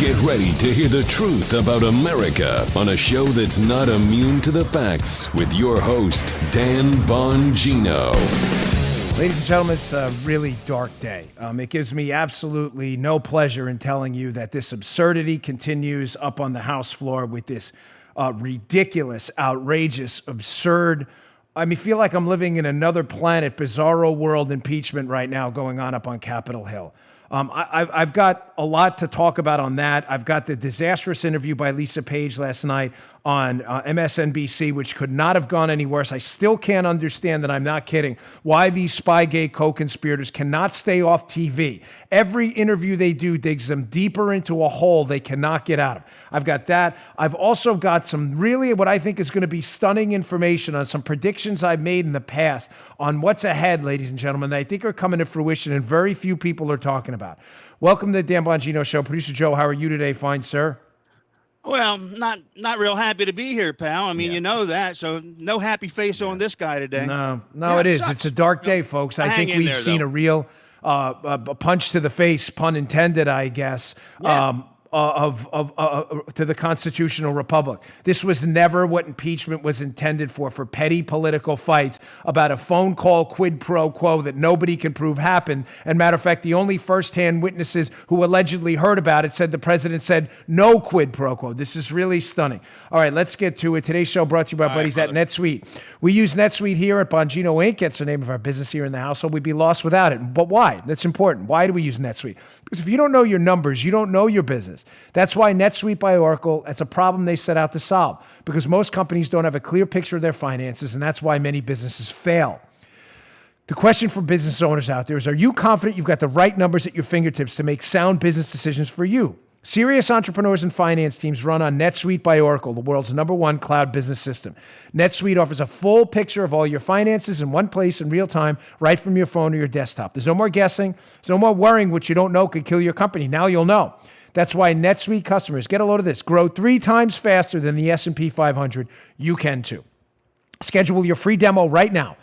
Get ready to hear the truth about America on a show that's not immune to the facts with your host, Dan Bongino. Ladies and gentlemen, it's a really dark day. It gives me absolutely no pleasure in telling you that this absurdity continues up on the House floor with this ridiculous, outrageous, absurd, feel like I'm living in another planet, bizarro world impeachment right now going on up on Capitol Hill. I've got a lot to talk about on that. I've got the disastrous interview by Lisa Page last night on MSNBC, which could not have gone any worse. I still can't understand, that I'm not kidding, why these Spygate co-conspirators cannot stay off TV. Every interview they do digs them deeper into a hole they cannot get out of. I've got that. I've also got some really what I think is going to be stunning information on some predictions I've made in the past on what's ahead, ladies and gentlemen, that I think are coming to fruition and very few people are talking about. Welcome to the Dan Bongino Show. Producer Joe, how are you today? Fine, sir. Well, not real happy to be here, pal. You know that. So no happy face on this guy today. No, it is. It's a dark day, folks. I think we've seen a real a punch to the face, pun intended, I guess, to the constitutional republic. This was never what impeachment was intended for petty political fights about a phone call quid pro quo that nobody can prove happened. And matter of fact, the only firsthand witnesses who allegedly heard about it said the president said no quid pro quo. This is really stunning. All right, let's get to it. Today's show brought to you by buddies at NetSuite. We use NetSuite here at Bongino Inc. That's the name of our business here in the household. We'd be lost without it. But why? That's important. Why do we use NetSuite? Because if you don't know your numbers, you don't know your business. That's why NetSuite by Oracle, that's a problem they set out to solve, because most companies don't have a clear picture of their finances, and that's why many businesses fail. The question for business owners out there is, are you confident you've got the right numbers at your fingertips to make sound business decisions for you? Serious entrepreneurs and finance teams run on NetSuite by Oracle, the world's #1 cloud business system. NetSuite offers a full picture of all your finances in one place in real time, right from your phone or your desktop. There's no more guessing. There's no more worrying what you don't know could kill your company. Now you'll know. That's why NetSuite customers, get a load of this, grow 3 times faster than the S&P 500. You can too. Schedule your free demo right now.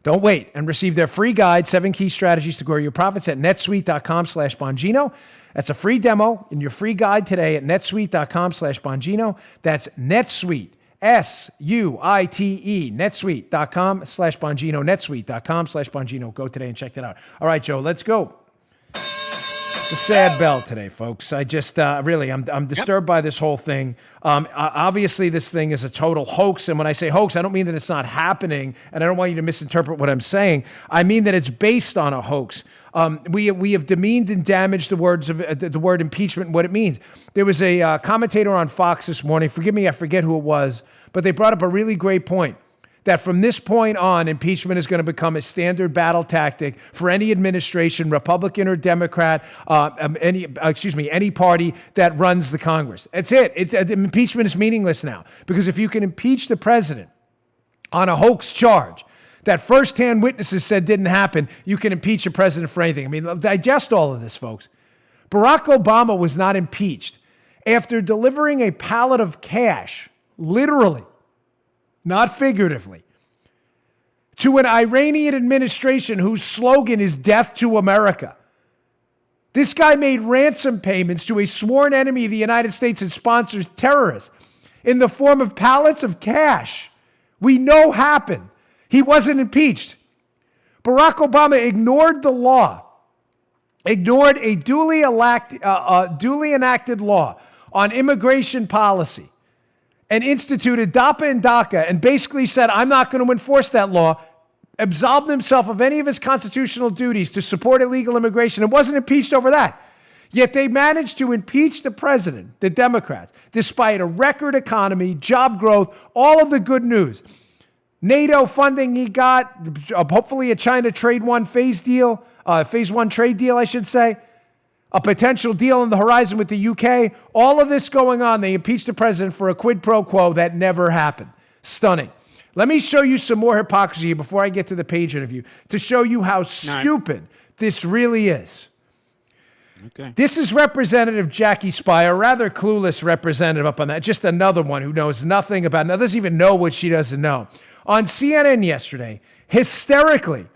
Don't wait, and receive their free guide, 7 key strategies to grow your profits at netsuite.com/Bongino. That's a free demo in your free guide today at netsuite.com/Bongino. That's NetSuite, SUITE, netsuite.com/Bongino, netsuite.com/Bongino. Go today and check that out. All right, Joe, let's go. It's a sad bell today, folks. I just I'm disturbed by this whole thing. Obviously, this thing is a total hoax. And when I say hoax, I don't mean that it's not happening. And I don't want you to misinterpret what I'm saying. I mean that it's based on a hoax. We have demeaned and damaged the word impeachment and what it means. There was a commentator on Fox this morning. Forgive me, I forget who it was. But they brought up a really great point, that from this point on, impeachment is going to become a standard battle tactic for any administration, Republican or Democrat, any party that runs the Congress. That's it. Impeachment is meaningless now, because if you can impeach the president on a hoax charge that firsthand witnesses said didn't happen, you can impeach a president for anything. Digest all of this, folks. Barack Obama was not impeached after delivering a pallet of cash, literally, not figuratively, to an Iranian administration whose slogan is death to America. This guy made ransom payments to a sworn enemy of the United States and sponsors terrorists in the form of pallets of cash. We know happened. He wasn't impeached. Barack Obama ignored the law, ignored a duly enacted law on immigration policy, and instituted DAPA and DACA, and basically said, I'm not going to enforce that law, absolved himself of any of his constitutional duties to support illegal immigration, and wasn't impeached over that. Yet they managed to impeach the president, the Democrats, despite a record economy, job growth, all of the good news. NATO funding he got, hopefully a China phase 1 trade deal, I should say. A potential deal on the horizon with the UK. All of this going on, they impeached the president for a quid pro quo that never happened. Stunning. Let me show you some more hypocrisy before I get to the Page interview to show you how stupid this really is. Okay. This is Representative Jackie Spy, a rather clueless representative up on that. Just another one who knows nothing about it, doesn't even know what she doesn't know. On CNN yesterday, hysterically,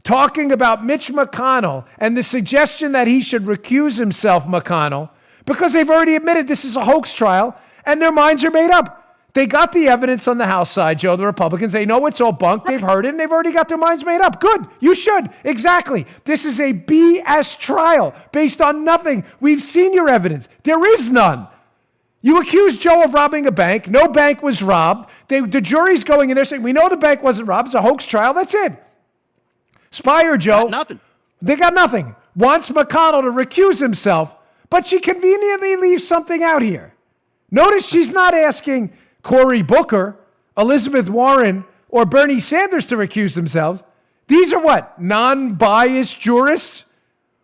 talking about Mitch McConnell and the suggestion that he should recuse himself, McConnell, because they've already admitted this is a hoax trial and their minds are made up. They got the evidence on the House side, Joe, the Republicans. They know it's all bunk. They've heard it, and they've already got their minds made up. Good. You should. Exactly. This is a BS trial based on nothing. We've seen your evidence. There is none. You accused Joe of robbing a bank. No bank was robbed. The jury's going in there saying, we know the bank wasn't robbed. It's a hoax trial. That's it. Spire, Joe. Got nothing. They got nothing. Wants McConnell to recuse himself, but she conveniently leaves something out here. Notice she's not asking Cory Booker, Elizabeth Warren, or Bernie Sanders to recuse themselves. These are what? Non-biased jurists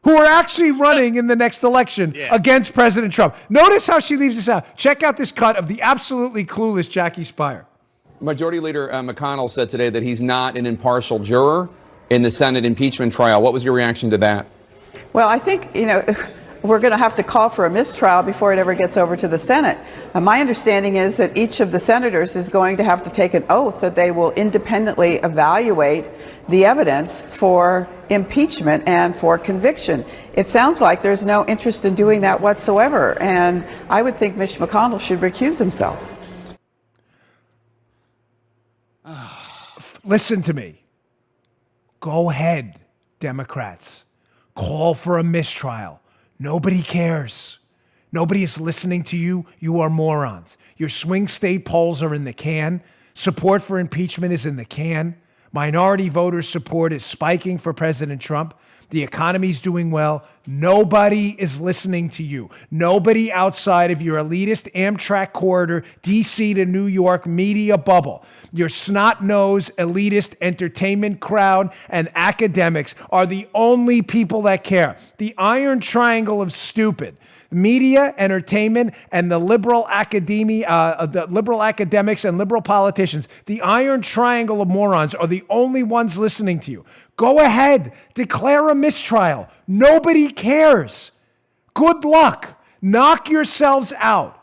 who are actually running in the next election against President Trump. Notice how she leaves this out. Check out this cut of the absolutely clueless Jackie Spire. Majority Leader McConnell said today that he's not an impartial juror in the Senate impeachment trial. What was your reaction to that? Well, I think, we're going to have to call for a mistrial before it ever gets over to the Senate. My understanding is that each of the senators is going to have to take an oath that they will independently evaluate the evidence for impeachment and for conviction. It sounds like there's no interest in doing that whatsoever, and I would think Mitch McConnell should recuse himself. Listen to me. Go ahead, Democrats. Call for a mistrial. Nobody cares. Nobody is listening to you. You are morons. Your swing state polls are in the can. Support for impeachment is in the can. Minority voter support is spiking for President Trump. The economy's doing well. Nobody is listening to you. Nobody outside of your elitist Amtrak corridor, D.C. to New York media bubble. Your snot-nosed elitist entertainment crowd and academics are the only people that care. The iron triangle of stupid. Media, entertainment, and the liberal academics and liberal politicians, the iron triangle of morons, are the only ones listening to you. Go ahead, declare a mistrial. Nobody cares. Good luck. Knock yourselves out.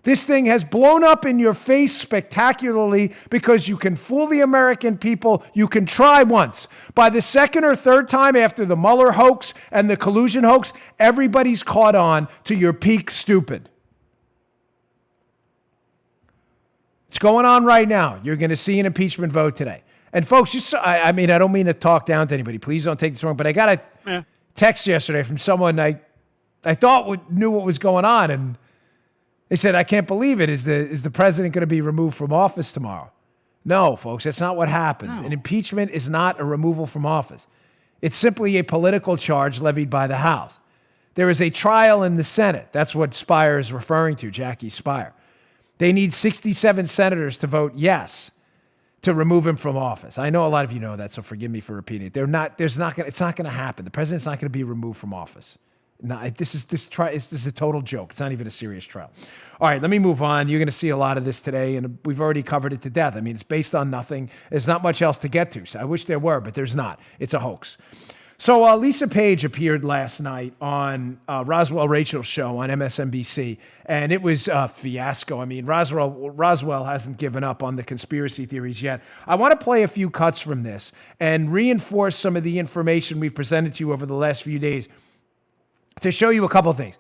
This thing has blown up in your face spectacularly because you can fool the American people. You can try once. By the second or third time after the Mueller hoax and the collusion hoax, everybody's caught on to your peak stupid. It's going on right now. You're going to see an impeachment vote today. And folks, I don't mean to talk down to anybody. Please don't take this wrong, but I got a text yesterday from someone I thought knew what was going on, and they said, I can't believe it. Is the president going to be removed from office tomorrow? No, folks, that's not what happens. No. An impeachment is not a removal from office. It's simply a political charge levied by the House. There is a trial in the Senate. That's what Spire is referring to, Jackie Spire. They need 67 senators to vote yes to remove him from office. I know a lot of you know that, so forgive me for repeating it. It's not going to happen. The president's not going to be removed from office. No, this is a total joke. It's not even a serious trial. All right, let me move on. You're going to see a lot of this today, and we've already covered it to death. I mean, it's based on nothing. There's not much else to get to. So I wish there were, but there's not. It's a hoax. So Lisa Page appeared last night on Roswell Rachel's show on MSNBC, and it was a fiasco. I mean, Roswell hasn't given up on the conspiracy theories yet. I want to play a few cuts from this and reinforce some of the information we've presented to you over the last few days to show you a couple things.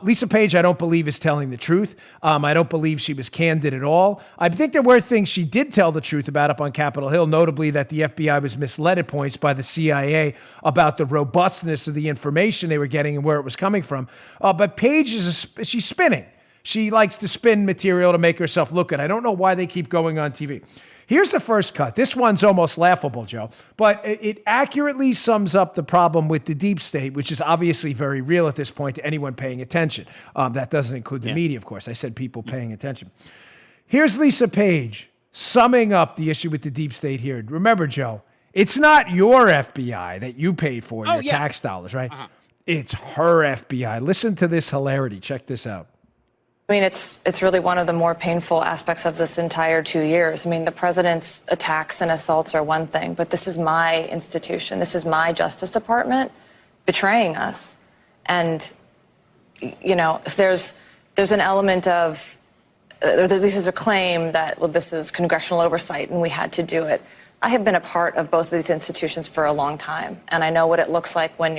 Lisa Page, I don't believe, is telling the truth. I don't believe she was candid at all. I think there were things she did tell the truth about up on Capitol Hill, notably that the FBI was misled at points by the CIA about the robustness of the information they were getting and where it was coming from. But Page, she's spinning. She likes to spin material to make herself look good. I don't know why they keep going on TV. Here's the first cut. This one's almost laughable, Joe, but it accurately sums up the problem with the deep state, which is obviously very real at this point to anyone paying attention. That doesn't include the media, of course. I said people paying attention. Here's Lisa Page summing up the issue with the deep state here. Remember, Joe, it's not your FBI that you paid for, your tax dollars, right? It's her FBI. Listen to this hilarity. Check this out. I mean, it's really one of the more painful aspects of this entire 2 years. I mean, the president's attacks and assaults are one thing, but this is my institution. This is my Justice Department betraying us. And, you know, there's an element of, this is a claim that, well, this is congressional oversight and we had to do it. I have been a part of both of these institutions for a long time, and I know what it looks like when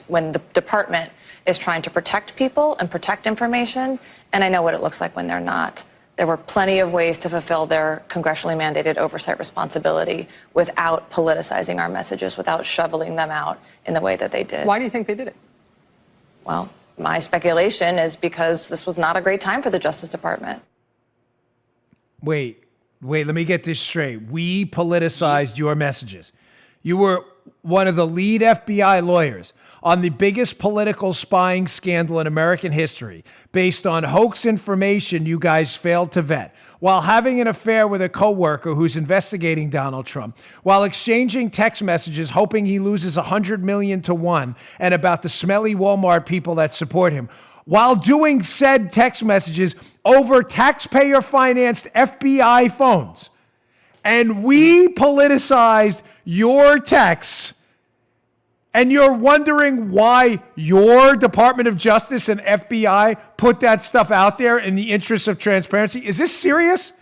when the department is trying to protect people and protect information, and I know what it looks like when they're not. There were plenty of ways to fulfill their congressionally mandated oversight responsibility without politicizing our messages, without shoveling them out in the way that they did. Why do you think they did it? Well, my speculation is because this was not a great time for the Justice Department. Wait, let me get this straight. We politicized your messages. You were one of the lead FBI lawyers on the biggest political spying scandal in American history based on hoax information you guys failed to vet, while having an affair with a coworker who's investigating Donald Trump, while exchanging text messages hoping he loses 100 million to 1 and about the smelly Walmart people that support him, while doing said text messages over taxpayer-financed FBI phones. And we politicized your texts, and you're wondering why your Department of Justice and FBI put that stuff out there in the interest of transparency. Is this serious?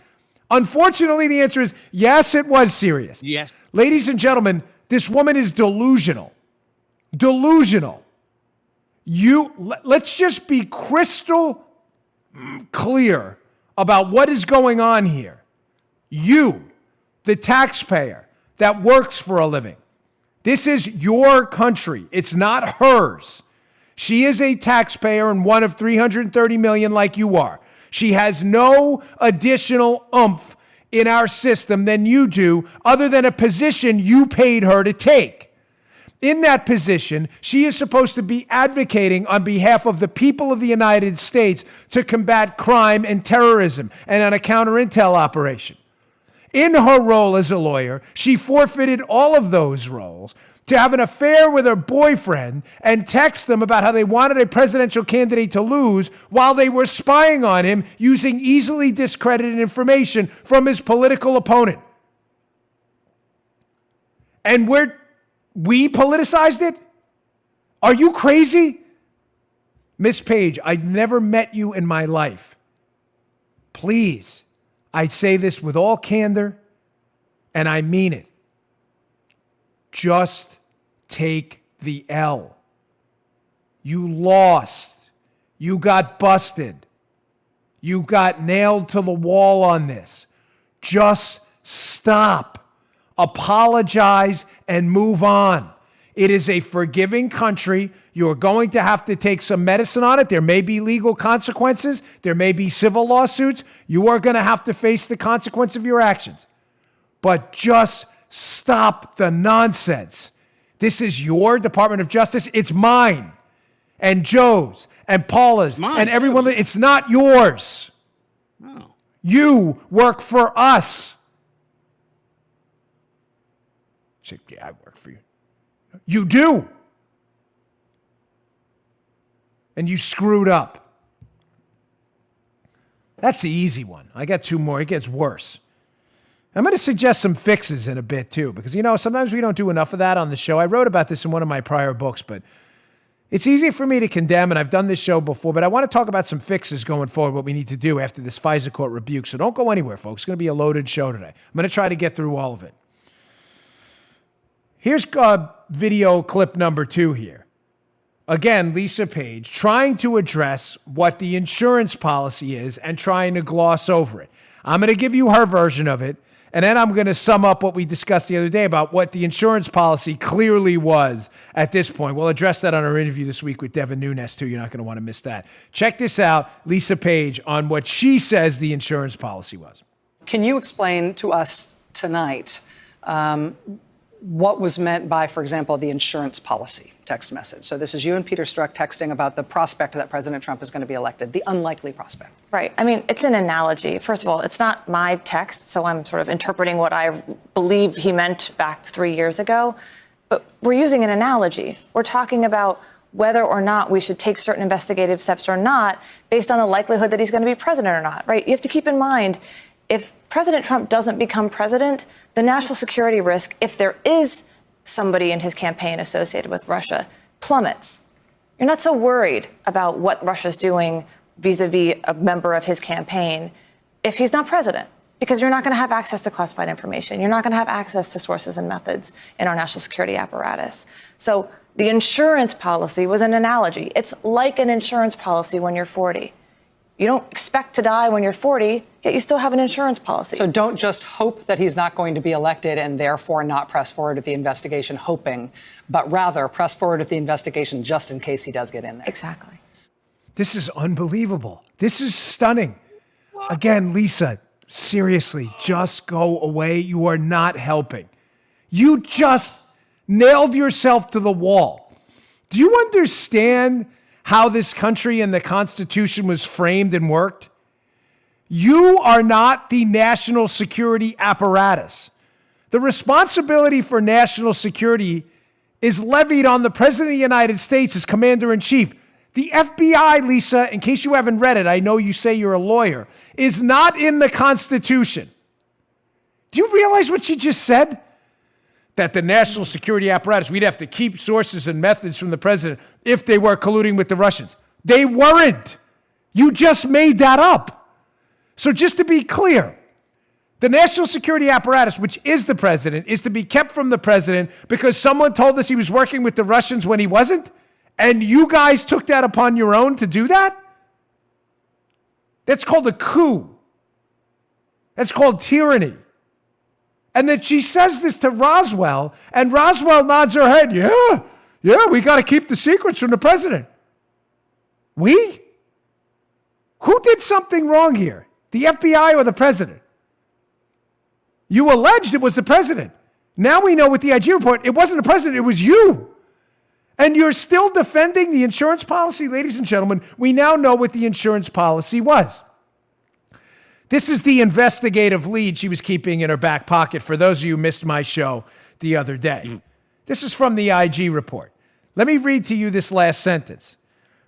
Unfortunately, the answer is yes, it was serious. Yes. Ladies and gentlemen, this woman is delusional. Delusional. Let's just be crystal clear about what is going on here. You, the taxpayer that works for a living, this is your country. It's not hers. She is a taxpayer and one of 330 million like you are. She has no additional oomph in our system than you do, other than a position you paid her to take. In that position, she is supposed to be advocating on behalf of the people of the United States to combat crime and terrorism and on a counterintel operation. In her role as a lawyer, she forfeited all of those roles to have an affair with her boyfriend and text them about how they wanted a presidential candidate to lose while they were spying on him using easily discredited information from his political opponent. And we politicized it? Are you crazy? Miss Page, I've never met you in my life. Please, I say this with all candor, and I mean it. Just take the L. You lost. You got busted. You got nailed to the wall on this. Just stop. Apologize and move on. It is a forgiving country. You're going to have to take some medicine on it. There may be legal consequences. There may be civil lawsuits. You are going to have to face the consequence of your actions. But just stop the nonsense. This is your Department of Justice. It's mine and Joe's and Paula's and everyone. Too. It's not yours. Oh. You work for us. She said, yeah, I work for you. You do. And you screwed up. That's the easy one. I got two more. It gets worse. I'm going to suggest some fixes in a bit, too, because, sometimes we don't do enough of that on the show. I wrote about this in one of my prior books, but it's easy for me to condemn, and I've done this show before, but I want to talk about some fixes going forward, what we need to do after this FISA court rebuke. So don't go anywhere, folks. It's going to be a loaded show today. I'm going to try to get through all of it. Here's video clip number 2 here. Again, Lisa Page trying to address what the insurance policy is and trying to gloss over it. I'm going to give you her version of it, and then I'm going to sum up what we discussed the other day about what the insurance policy clearly was at this point. We'll address that on our interview this week with Devin Nunes, too. You're not going to want to miss that. Check this out, Lisa Page, on what she says the insurance policy was. Can you explain to us tonight what was meant by, for example, the insurance policy text message? So this is you and Peter Strzok texting about the prospect that President Trump is going to be elected, the unlikely prospect. Right. I mean, it's an analogy. First of all, it's not my text, so I'm sort of interpreting what I believe he meant back 3 years ago. But we're using an analogy. We're talking about whether or not we should take certain investigative steps or not based on the likelihood that he's going to be president or not, right? You have to keep in mind, if President Trump doesn't become president, the national security risk, if there is somebody in his campaign associated with Russia, plummets. You're not so worried about what Russia's doing vis-a-vis a member of his campaign if he's not president. because you're not going to have access to classified information. You're not going to have access to sources and methods in our national security apparatus. So the insurance policy was an analogy. It's like an insurance policy when you're 40. You don't expect to die when you're 40, yet you still have an insurance policy. So don't just hope that he's not going to be elected and therefore not press forward with the investigation hoping, but rather press forward with the investigation just in case he does get in there. Exactly. This is unbelievable. This is stunning. Again, Lisa, seriously, just go away. You are not helping. You just nailed yourself to the wall. Do you understand how this country and the Constitution was framed and worked? You are not the national security apparatus. The responsibility for national security is levied on the President of the United States as Commander-in-Chief. The FBI, Lisa, in case you haven't read it, I know you say you're a lawyer, is not in the Constitution. Do you realize what she just said? That the national security apparatus, we'd have to keep sources and methods from the president if they were colluding with the Russians. They weren't. You just made that up. So just to be clear, the national security apparatus, which is the president, is to be kept from the president because someone told us he was working with the Russians when he wasn't, and you guys took that upon your own to do that? That's called a coup. That's called tyranny. And that she says this to Roswell, and Roswell nods her head. Yeah, we got to keep the secrets from the president. We? Who did something wrong here? The FBI or the president? You alleged it was the president. Now we know with the IG report, it wasn't the president, it was you. And you're still defending the insurance policy? Ladies and gentlemen, we now know what the insurance policy was. This is the investigative lead she was keeping in her back pocket for those of you who missed my show the other day. This is from the IG report. Let me read to you this last sentence.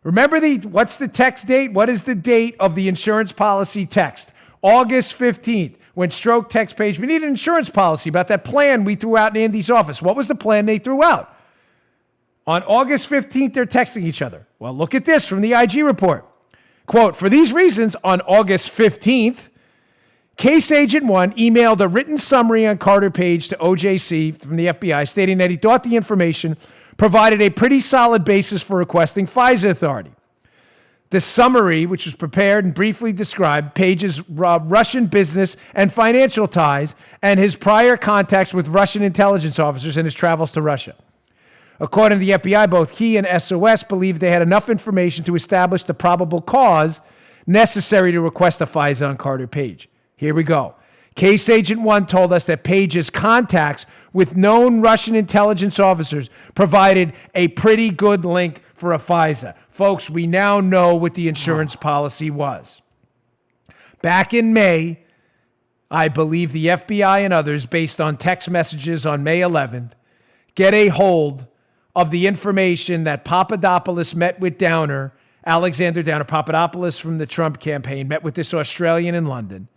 Remember what's the text date? What is the date of the insurance policy text? August 15th, when Stroke text page, we need an insurance policy about that plan we threw out in Andy's office. What was the plan they threw out? On August 15th, they're texting each other. Well, look at this from the IG report. Quote, for these reasons, on August 15th, Case Agent 1 emailed a written summary on Carter Page to OJC from the FBI stating that he thought the information provided a pretty solid basis for requesting FISA authority. The summary, which was prepared and briefly described Page's Russian business and financial ties and his prior contacts with Russian intelligence officers and his travels to Russia. According to the FBI, both he and SOS believed they had enough information to establish the probable cause necessary to request a FISA on Carter Page. Here we go. Case Agent 1 told us that Page's contacts with known Russian intelligence officers provided a pretty good link for a FISA. Folks, we now know what the insurance policy was. Back in May, I believe the FBI and others, based on text messages on May 11th, get a hold of the information that Papadopoulos met with Downer, Alexander Downer, Papadopoulos from the Trump campaign, met with this Australian in London,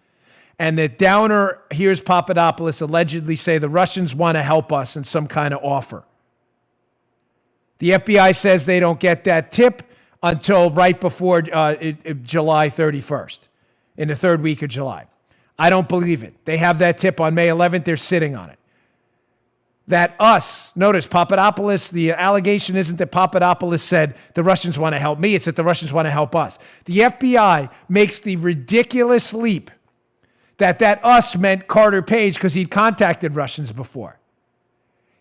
and that Downer hears Papadopoulos allegedly say the Russians want to help us in some kind of offer. The FBI says they don't get that tip until right before July 31st, in the third week of July. I don't believe it. They have that tip on May 11th. They're sitting on it. That notice Papadopoulos, the allegation isn't that Papadopoulos said the Russians want to help me. It's that the Russians want to help us. The FBI makes the ridiculous leap that us meant Carter Page because he'd contacted Russians before.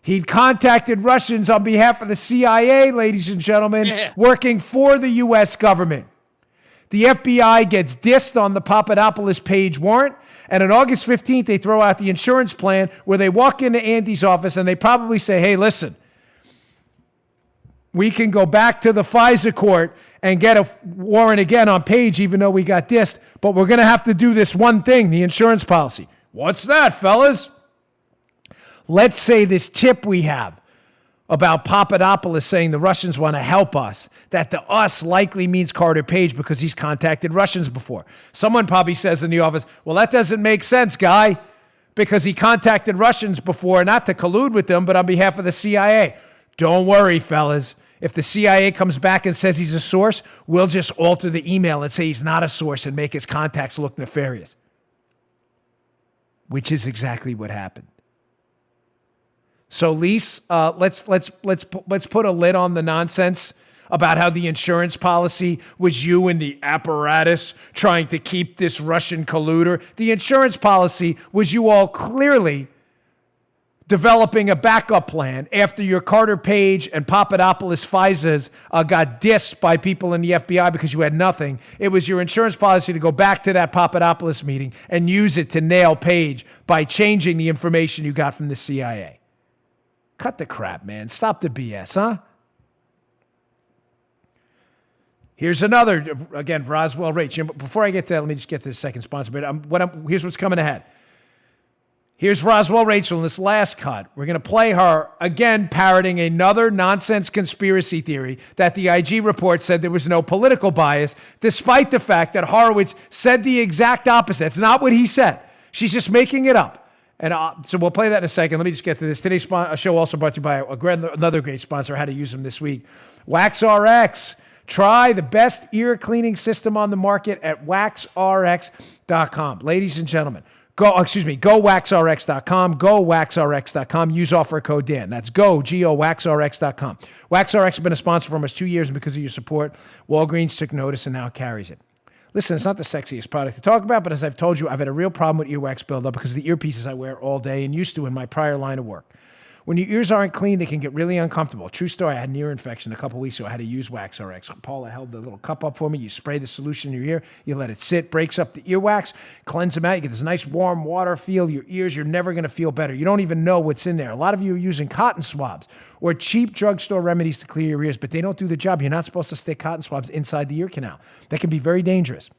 He'd contacted Russians on behalf of the CIA, ladies and gentlemen, working for the U.S. government. The FBI gets dissed on the Papadopoulos Page warrant, and on August 15th, they throw out the insurance plan where they walk into Andy's office and they probably say, hey, listen, we can go back to the FISA court and get a warrant again on Page, even though we got dissed, but we're going to have to do this one thing, the insurance policy. What's that, fellas? Let's say this tip we have about Papadopoulos saying the Russians want to help us, that the us likely means Carter Page because he's contacted Russians before. Someone probably says in the office, well, that doesn't make sense, guy, because he contacted Russians before, not to collude with them, but on behalf of the CIA. Don't worry, fellas. If the CIA comes back and says he's a source, we'll just alter the email and say he's not a source and make his contacts look nefarious. which is exactly what happened. So, Lise, let's put a lid on the nonsense about how the insurance policy was you and the apparatus trying to keep this Russian colluder. The insurance policy was you all clearly developing a backup plan after your Carter Page and Papadopoulos FISAs got dissed by people in the FBI because you had nothing. It was your insurance policy to go back to that Papadopoulos meeting and use it to nail Page by changing the information you got from the CIA. Cut the crap, man. Stop the BS, huh? Here's another, again, Roswell Rachel. Before I get to that, let me just get to the second sponsor. But here's what's coming ahead. Here's Roswell Rachel in this last cut. We're going to play her, again, parroting another nonsense conspiracy theory that the IG report said there was no political bias, despite the fact that Horowitz said the exact opposite. It's not what he said. She's just making it up. And so we'll play that in a second. Let me just get to this. Today's show also brought to you by another great sponsor. I had to use them this week. WaxRx. Try the best ear cleaning system on the market at waxrx.com. Ladies and gentlemen, go waxrx.com. Go waxrx.com. Use offer code Dan. That's waxrx.com. WaxRx has been a sponsor for almost 2 years, and because of your support, Walgreens took notice and now carries it. Listen, it's not the sexiest product to talk about, but as I've told you, I've had a real problem with earwax buildup because of the earpieces I wear all day and used to in my prior line of work. When your ears aren't clean, they can get really uncomfortable. True story, I had an ear infection a couple weeks ago. I had to use WaxRx. Paula held the little cup up for me. You spray the solution in your ear. You let it sit, breaks up the earwax, cleanse them out. You get this nice warm water feel. Your ears, you're never going to feel better. You don't even know what's in there. A lot of you are using cotton swabs or cheap drugstore remedies to clear your ears, but they don't do the job. You're not supposed to stick cotton swabs inside the ear canal. That can be very dangerous.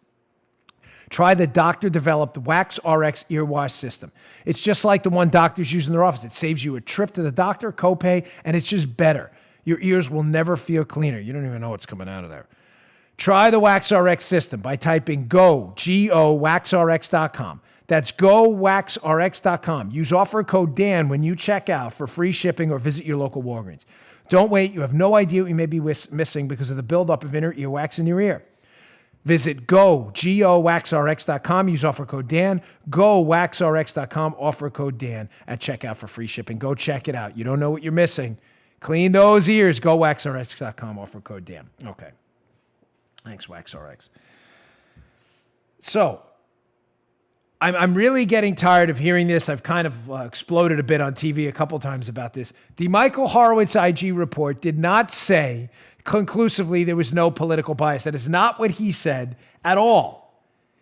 Try the doctor-developed WaxRx ear wash system. It's just like the one doctors use in their office. It saves you a trip to the doctor, copay, and it's just better. Your ears will never feel cleaner. You don't even know what's coming out of there. Try the WaxRx system by typing waxrx.com. That's waxrx.com. Use offer code Dan when you check out for free shipping or visit your local Walgreens. Don't wait. You have no idea what you may be missing because of the buildup of inner earwax in your ear. Visit waxrx.com. Use offer code Dan. Waxrx.com. Offer code Dan at checkout for free shipping. Go check it out. You don't know what you're missing. Clean those ears. Go waxrx.com. Offer code Dan. Okay. Thanks, WaxRx. So, I'm really getting tired of hearing this. I've kind of exploded a bit on TV a couple times about this. The Michael Horowitz IG report did not say conclusively there was no political bias. That is not what he said at all.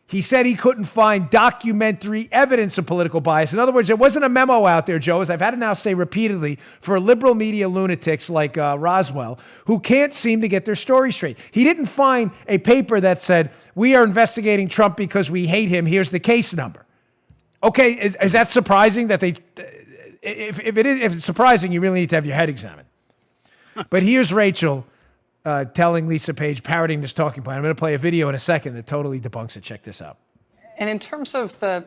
He said he couldn't find documentary evidence of political bias. In other words, there wasn't a memo out there, Joe, as I've had to now say repeatedly, for liberal media lunatics like Roswell, who can't seem to get their story straight. He didn't find a paper that said, we are investigating Trump because we hate him. Here's the case number. Okay, is that surprising that they, if it's surprising, you really need to have your head examined. But here's Rachel telling Lisa Page, parroting this talking point. I'm going to play a video in a second that totally debunks it. Check this out. And in terms of the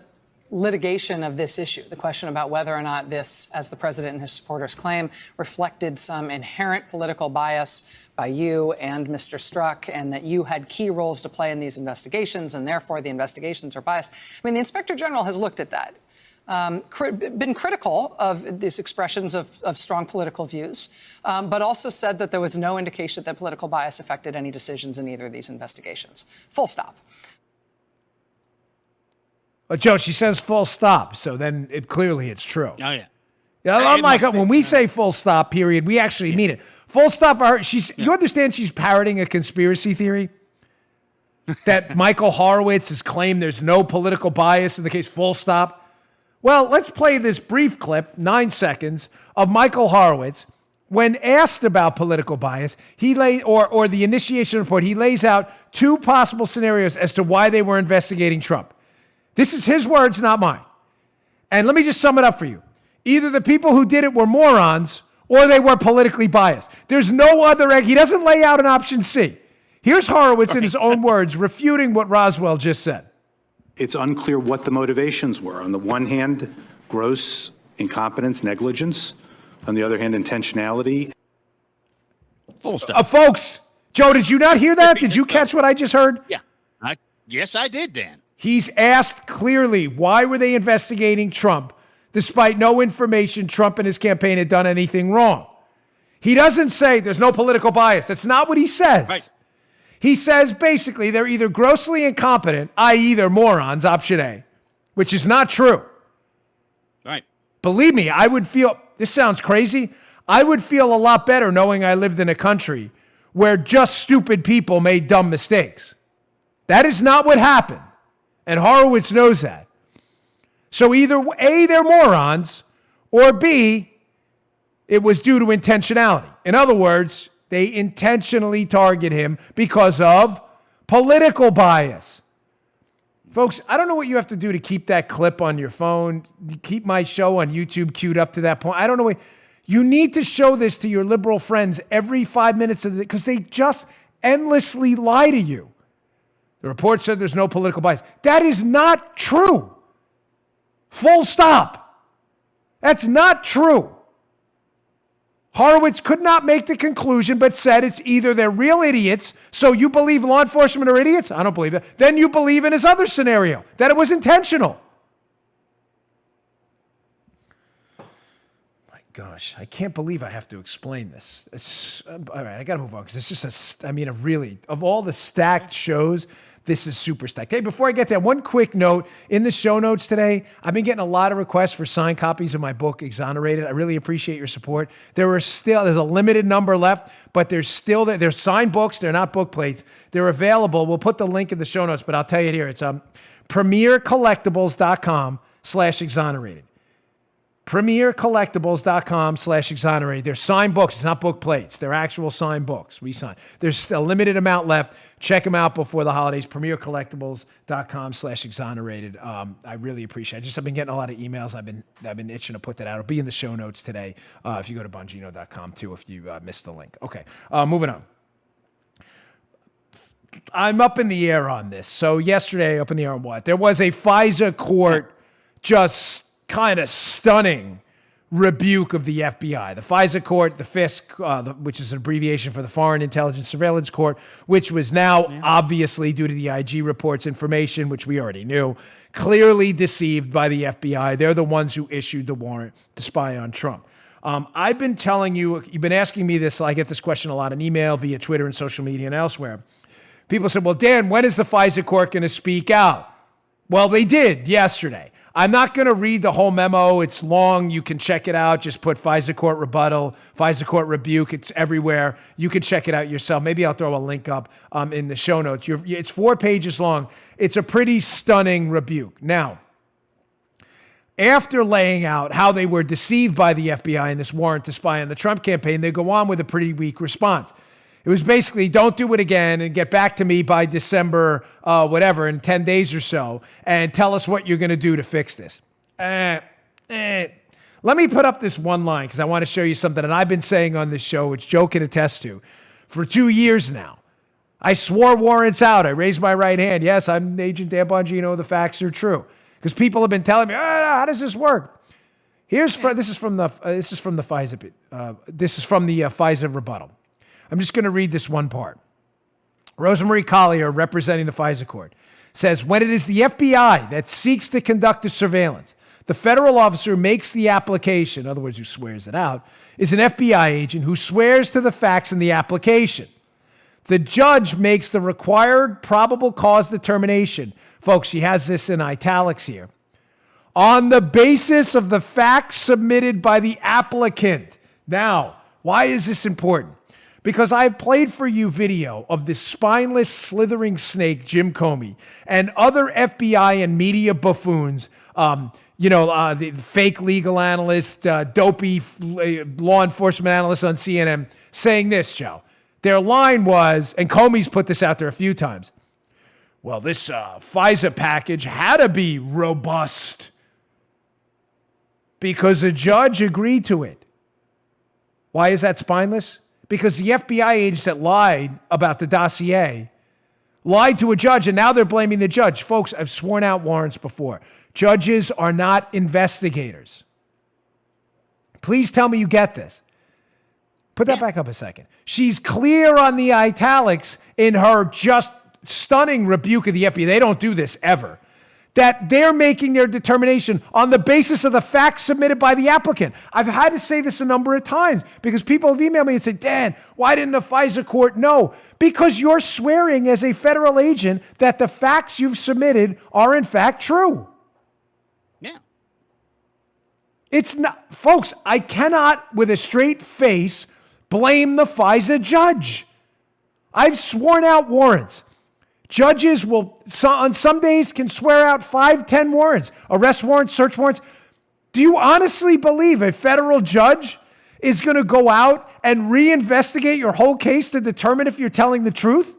litigation of this issue, the question about whether or not this, as the president and his supporters claim, reflected some inherent political bias by you and Mr. Strzok, and that you had key roles to play in these investigations, and therefore the investigations are biased. I mean, the Inspector General has looked at that. Been critical of these expressions of strong political views, but also said that there was no indication that political bias affected any decisions in either of these investigations. Full stop. But Joe, she says full stop, so then clearly it's true. Oh, yeah. Yeah, unlike when we say full stop, period, we actually mean it. Full stop for her. You understand she's parroting a conspiracy theory? That Michael Horowitz has claimed there's no political bias in the case, full stop. Well, let's play this brief clip, 9 seconds, of Michael Horowitz. When asked about political bias, or the initiation report, he lays out two possible scenarios as to why they were investigating Trump. This is his words, not mine. And let me just sum it up for you. Either the people who did it were morons, or they were politically biased. There's no other egg. He doesn't lay out an option C. Here's Horowitz in his own words, refuting what Roswell just said. It's unclear what the motivations were. On the one hand, gross incompetence, negligence. On the other hand, intentionality. Full stop. Folks, Joe, did you not hear that? Did you catch what I just heard? Yeah. Yes, I did, Dan. He's asked clearly, why were they investigating Trump despite no information Trump and his campaign had done anything wrong? He doesn't say there's no political bias. That's not what he says. Right. He says basically they're either grossly incompetent, i.e. they're morons, option A, which is not true. Right. Believe me, I would feel, this sounds crazy, I would feel a lot better knowing I lived in a country where just stupid people made dumb mistakes. That is not what happened. And Horowitz knows that. So either A, they're morons, or B, it was due to intentionality. In other words, they intentionally target him because of political bias. Folks, I don't know what you have to do to keep that clip on your phone, keep my show on YouTube queued up to that point. I don't know. You need to show this to your liberal friends every 5 minutes of it because they just endlessly lie to you. The report said there's no political bias. That is not true. Full stop. That's not true. Horowitz could not make the conclusion, but said it's either they're real idiots, so you believe law enforcement are idiots? I don't believe that. Then you believe in his other scenario, that it was intentional. My gosh, I can't believe I have to explain this. All right, I got to move on because it's just of all the stacked shows, this is super stacked. Hey, before I get there, one quick note. In the show notes today, I've been getting a lot of requests for signed copies of my book, Exonerated. I really appreciate your support. There's a limited number left, but there's signed books. They're not book plates. They're available. We'll put the link in the show notes, but I'll tell you it here. It's premiercollectibles.com/exonerated. premiercollectibles.com/exonerated. They're signed books. It's not book plates. They're actual signed books. We sign. There's a limited amount left. Check them out before the holidays. premiercollectibles.com/exonerated. I really appreciate it. I've been getting a lot of emails. I've been itching to put that out. It'll be in the show notes today. If you go to Bongino.com too, if you missed the link. Okay. Moving on. I'm up in the air on this. So yesterday, up in the air on what? There was a FISA court just kind of stunning rebuke of the FBI. The FISA court, the FISC, which is an abbreviation for the Foreign Intelligence Surveillance Court, which was now obviously, due to the IG reports information, which we already knew, clearly deceived by the FBI. They're the ones who issued the warrant to spy on Trump. I've been telling you, you've been asking me this, I get this question a lot in email, via Twitter and social media and elsewhere. People said, well, Dan, when is the FISA court going to speak out? Well, they did yesterday. I'm not going to read the whole memo. It's long. You can check it out. Just put FISA court rebuttal, FISA court rebuke. It's everywhere. You can check it out yourself. Maybe I'll throw a link up in the show notes. It's 4 pages long. It's a pretty stunning rebuke. Now, after laying out how they were deceived by the FBI in this warrant to spy on the Trump campaign, they go on with a pretty weak response. It was basically, don't do it again and get back to me by December, in 10 days or so, and tell us what you're going to do to fix this. Let me put up this one line because I want to show you something that I've been saying on this show, which Joe can attest to, for 2 years now. I swore warrants out. I raised my right hand. Yes, I'm Agent Dan Bongino. The facts are true. Because people have been telling me, how does this work? This is from the FISA rebuttal. I'm just going to read this one part. Rosemarie Collier, representing the FISA court, says, when it is the FBI that seeks to conduct the surveillance, the federal officer makes the application, in other words, who swears it out, is an FBI agent who swears to the facts in the application. The judge makes the required probable cause determination. Folks, she has this in italics here. On the basis of the facts submitted by the applicant. Now, why is this important? Because I've played for you video of this spineless, slithering snake, Jim Comey, and other FBI and media buffoons, the fake legal analyst, dopey law enforcement analyst on CNN, saying this, Joe. Their line was, and Comey's put this out there a few times, well, this FISA package had to be robust because a judge agreed to it. Why is that spineless? Because the FBI agents that lied about the dossier lied to a judge, and now they're blaming the judge. Folks, I've sworn out warrants before. Judges are not investigators. Please tell me you get this. Put that back up a second. She's clear on the italics in her just stunning rebuke of the FBI. They don't do this ever. that they're making their determination on the basis of the facts submitted by the applicant. I've had to say this a number of times because people have emailed me and said, Dan, why didn't the FISA court know? Because you're swearing as a federal agent that the facts you've submitted are in fact true. Yeah. It's not, folks, I cannot with a straight face blame the FISA judge. I've sworn out warrants. Judges will, on some days, can swear out 5, 10 warrants, arrest warrants, search warrants. Do you honestly believe a federal judge is going to go out and reinvestigate your whole case to determine if you're telling the truth?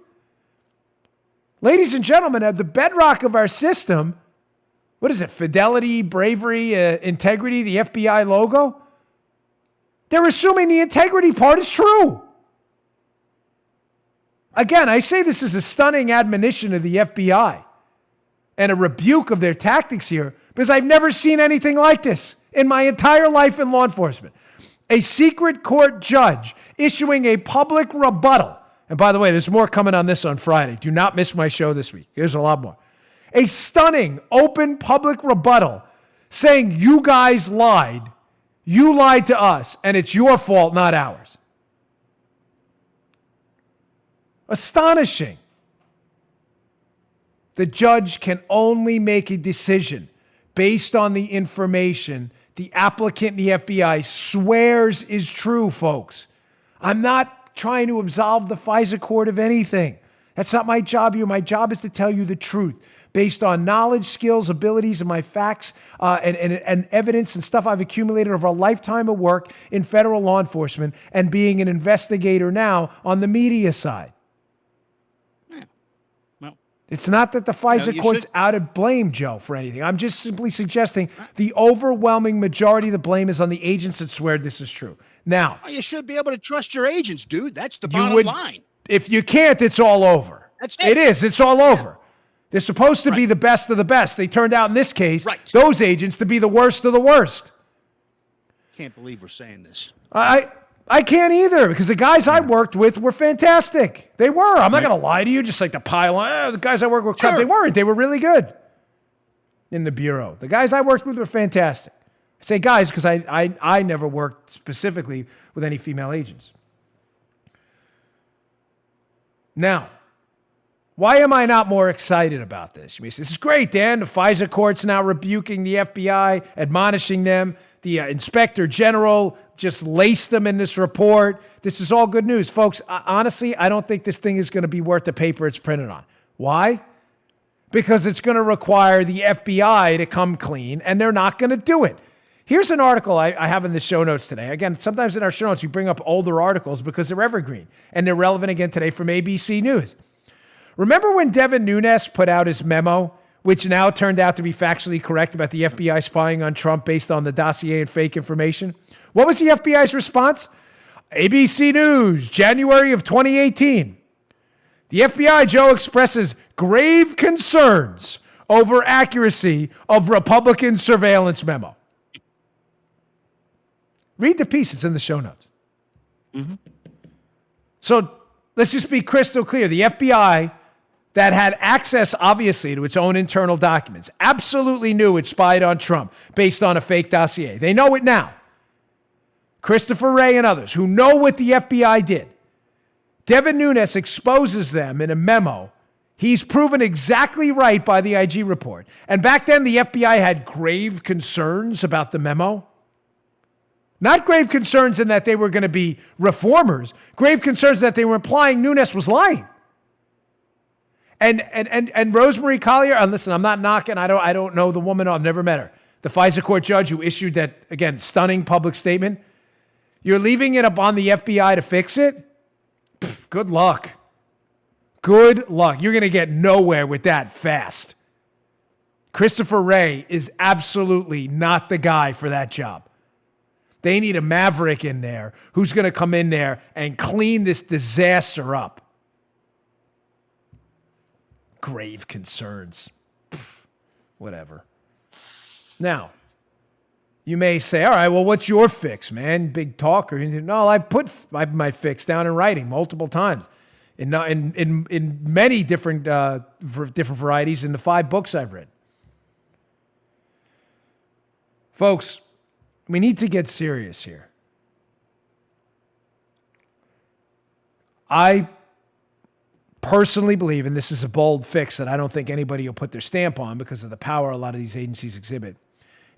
Ladies and gentlemen, at the bedrock of our system, what is it? Fidelity, bravery, integrity, the FBI logo? They're assuming the integrity part is true. Again, I say this is a stunning admonition of the FBI and a rebuke of their tactics here because I've never seen anything like this in my entire life in law enforcement. A secret court judge issuing a public rebuttal. And by the way, there's more coming on this on Friday. Do not miss my show this week. There's a lot more. A stunning, open public rebuttal saying you guys lied. You lied to us, and it's your fault, not ours. Astonishing. The judge can only make a decision based on the information the applicant and the FBI swears is true, folks. I'm not trying to absolve the FISA court of anything. That's not my job here. My job is to tell you the truth based on knowledge, skills, abilities, and my facts and evidence and stuff I've accumulated over a lifetime of work in federal law enforcement and being an investigator now on the media side. It's not that the FISA court's out of blame, Joe, for anything. I'm just simply suggesting the overwhelming majority of the blame is on the agents that swear this is true. Now, you should be able to trust your agents, dude. That's the bottom line. If you can't, it's all over. That's it. It is. It's all over. They're supposed to be the best of the best. They turned out in this case, those agents to be the worst of the worst. Can't believe we're saying this. I can't either because the guys I worked with were fantastic. They were. I'm not going to lie to you, just like the pile on. The guys I worked with, crap, they weren't. They were really good in the Bureau. The guys I worked with were fantastic. I say guys because I never worked specifically with any female agents. Now, why am I not more excited about this? You may say, this is great, Dan. The FISA court's now rebuking the FBI, admonishing them. The inspector general just laced them in this report. This is all good news. Folks, honestly, I don't think this thing is going to be worth the paper it's printed on. Why? Because it's going to require the FBI to come clean, and they're not going to do it. Here's an article I have in the show notes today. Again, sometimes in our show notes, we bring up older articles because they're evergreen, and they're relevant again today from ABC News. Remember when Devin Nunes put out his memo, which now turned out to be factually correct about the FBI spying on Trump based on the dossier and fake information? What was the FBI's response? ABC News, January of 2018. The FBI, Joe, expresses grave concerns over accuracy of Republican surveillance memo. Read the piece. It's in the show notes. Mm-hmm. So let's just be crystal clear. The FBI that had access, obviously, to its own internal documents, absolutely knew it spied on Trump based on a fake dossier. They know it now. Christopher Wray and others who know what the FBI did. Devin Nunes exposes them in a memo. He's proven exactly right by the IG report. And back then, the FBI had grave concerns about the memo. Not grave concerns in that they were going to be reformers. Grave concerns that they were implying Nunes was lying. And Rosemary Collier, and listen, I'm not knocking. I don't know the woman. I've never met her. The FISA court judge who issued that, again, stunning public statement. You're leaving it up on the FBI to fix it? Pff, good luck. Good luck. You're going to get nowhere with that fast. Christopher Wray is absolutely not the guy for that job. They need a maverick in there who's going to come in there and clean this disaster up. Grave concerns. Pff, whatever. Now, you may say, all right, well, what's your fix, man? Big talker. No, I put my fix down in writing multiple times in many different varieties in the 5 books I've read. Folks, we need to get serious here. I personally believe, and this is a bold fix that I don't think anybody will put their stamp on because of the power a lot of these agencies exhibit,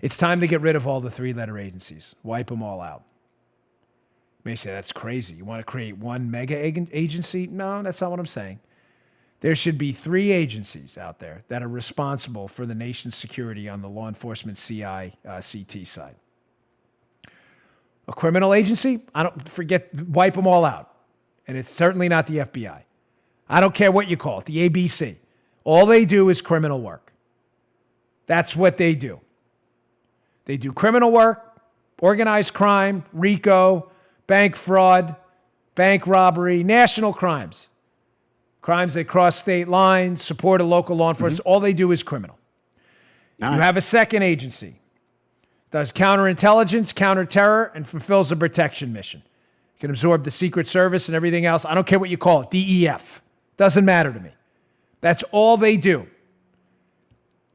it's time to get rid of all the three-letter agencies. Wipe them all out. You may say, that's crazy. You want to create one mega agency? No, that's not what I'm saying. There should be 3 agencies out there that are responsible for the nation's security on the law enforcement CT side. A criminal agency? Wipe them all out. And it's certainly not the FBI. I don't care what you call it, the ABC. All they do is criminal work. That's what they do. They do criminal work, organized crime, RICO, bank fraud, bank robbery, national crimes. Crimes that cross state lines, support a local law enforcement. All they do is criminal. Nice. You have a second agency. Does counterintelligence, counterterror, and fulfills a protection mission. You can absorb the Secret Service and everything else. I don't care what you call it, DEF. Doesn't matter to me. That's all they do.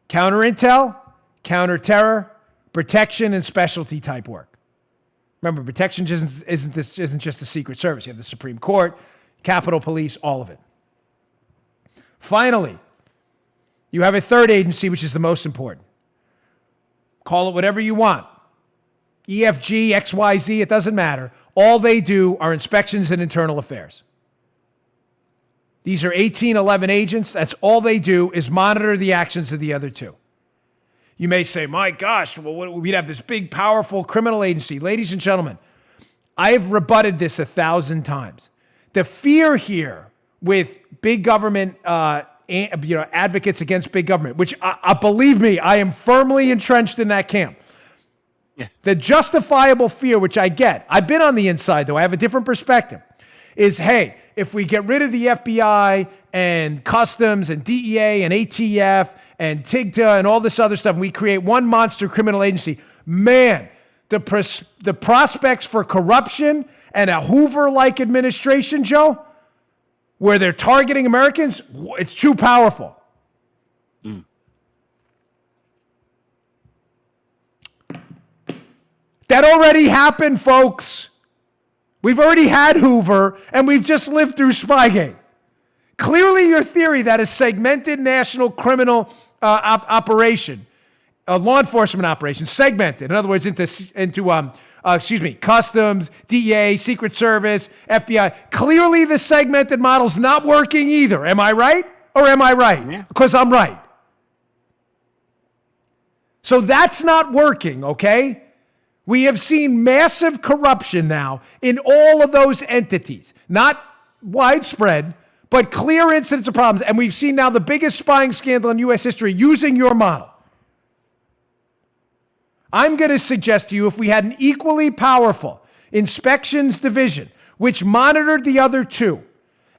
Counterintel, counterterror, protection, and specialty type work. Remember, protection isn't just the Secret Service. You have the Supreme Court, Capitol Police, all of it. Finally, you have a third agency, which is the most important. Call it whatever you want. EFG, XYZ, it doesn't matter. All they do are inspections and internal affairs. These are 1811 agents. That's all they do is monitor the actions of the other 2. You may say, my gosh, well, we'd have this big, powerful criminal agency. Ladies and gentlemen, I have rebutted this 1,000 times. The fear here with big government, advocates against big government, which believe me, I am firmly entrenched in that camp. Yeah. The justifiable fear, which I get, I've been on the inside though, I have a different perspective, is, hey, if we get rid of the FBI and Customs and DEA and ATF and TIGTA and all this other stuff, and we create one monster criminal agency, man, the prospects for corruption and a Hoover-like administration, Joe, where they're targeting Americans, it's too powerful. That already happened, folks. We've already had Hoover, and we've just lived through Spygate. Clearly, your theory that a segmented national criminal operation, a law enforcement operation, segmented, in other words, into Customs, DEA, Secret Service, FBI. Clearly, the segmented model's not working either. Am I right? Or am I right? Yeah. Because I'm right. So that's not working, okay? We have seen massive corruption now in all of those entities. Not widespread, but clear incidents of problems. And we've seen now the biggest spying scandal in U.S. history using your model. I'm going to suggest to you, if we had an equally powerful inspections division, which monitored the other 2,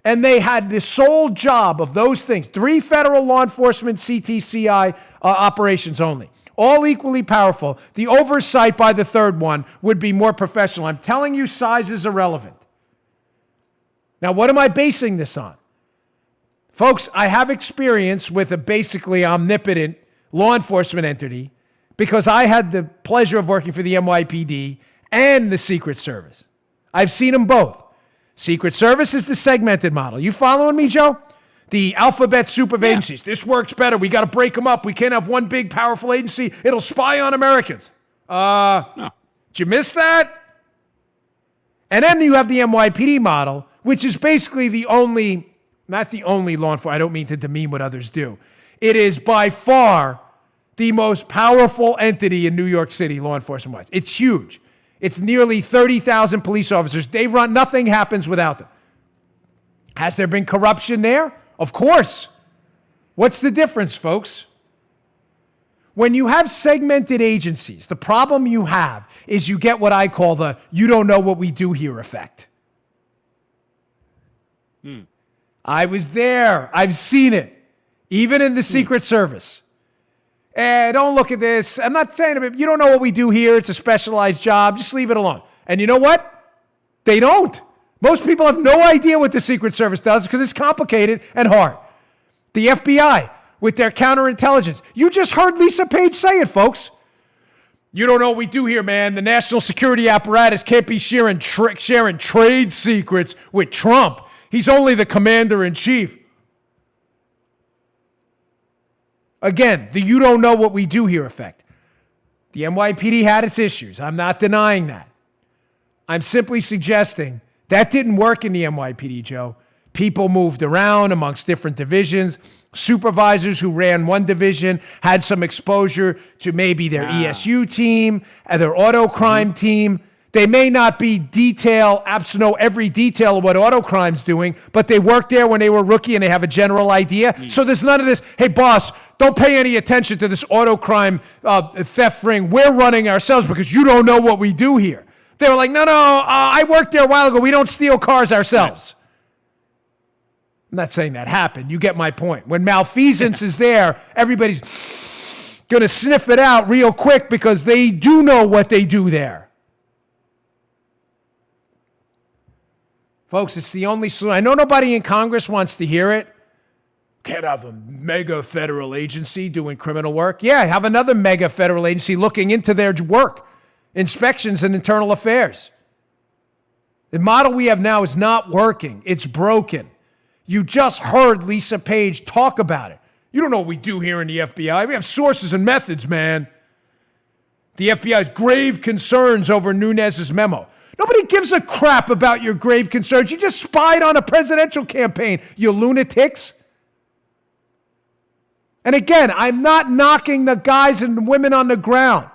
and they had the sole job of those things, 3 federal law enforcement CTCI operations only, all equally powerful, the oversight by the third one would be more professional. I'm telling you, size is irrelevant. Now, what am I basing this on? Folks, I have experience with a basically omnipotent law enforcement entity because I had the pleasure of working for the NYPD and the Secret Service. I've seen them both. Secret Service is the segmented model. You following me, Joe? The alphabet soup of agencies. This works better. We got to break them up. We can't have one big, powerful agency. It'll spy on Americans. No. Did you miss that? And then you have the NYPD model, which is basically the only, not the only law enforcement. I don't mean to demean what others do. It is by far the most powerful entity in New York City, law enforcement-wise. It's huge. It's nearly 30,000 police officers. They run. Nothing happens without them. Has there been corruption there? Of course. What's the difference, folks? When you have segmented agencies, the problem you have is you get what I call the "you don't know what we do here" effect. I was there. I've seen it. Even in the Secret Service. Don't look at this. I'm not saying it. You don't know what we do here. It's a specialized job. Just leave it alone. And you know what? They don't. Most people have no idea what the Secret Service does because it's complicated and hard. The FBI with their counterintelligence. You just heard Lisa Page say it, folks. You don't know what we do here, man. The national security apparatus can't be sharing trade secrets with Trump. He's only the commander-in-chief. Again, the you don't know what we do here effect. The NYPD had its issues. I'm not denying that. I'm simply suggesting that didn't work in the NYPD, Joe. People moved around amongst different divisions. Supervisors who ran one division had some exposure to maybe their ESU team, their auto crime team. They may not be know every detail of what auto crime's doing, but they worked there when they were rookie and they have a general idea. So there's none of this, hey, boss, don't pay any attention to this auto crime theft ring. We're running ourselves because you don't know what we do here. They were like, no, I worked there a while ago. We don't steal cars ourselves. I'm not saying that happened. You get my point. When malfeasance is there, everybody's going to sniff it out real quick because they do know what they do there. Folks, it's the only solution. I know nobody in Congress wants to hear it. Can't have a mega federal agency doing criminal work. Yeah, have another mega federal agency looking into their work, inspections and internal affairs. The model we have now is not working. It's broken. You just heard Lisa Page talk about it. You don't know what we do here in the FBI. We have sources and methods, man. The FBI has grave concerns over Nunes's memo. Nobody gives a crap about your grave concerns. You just spied on a presidential campaign, you lunatics. And again, I'm not knocking the guys and women on the ground.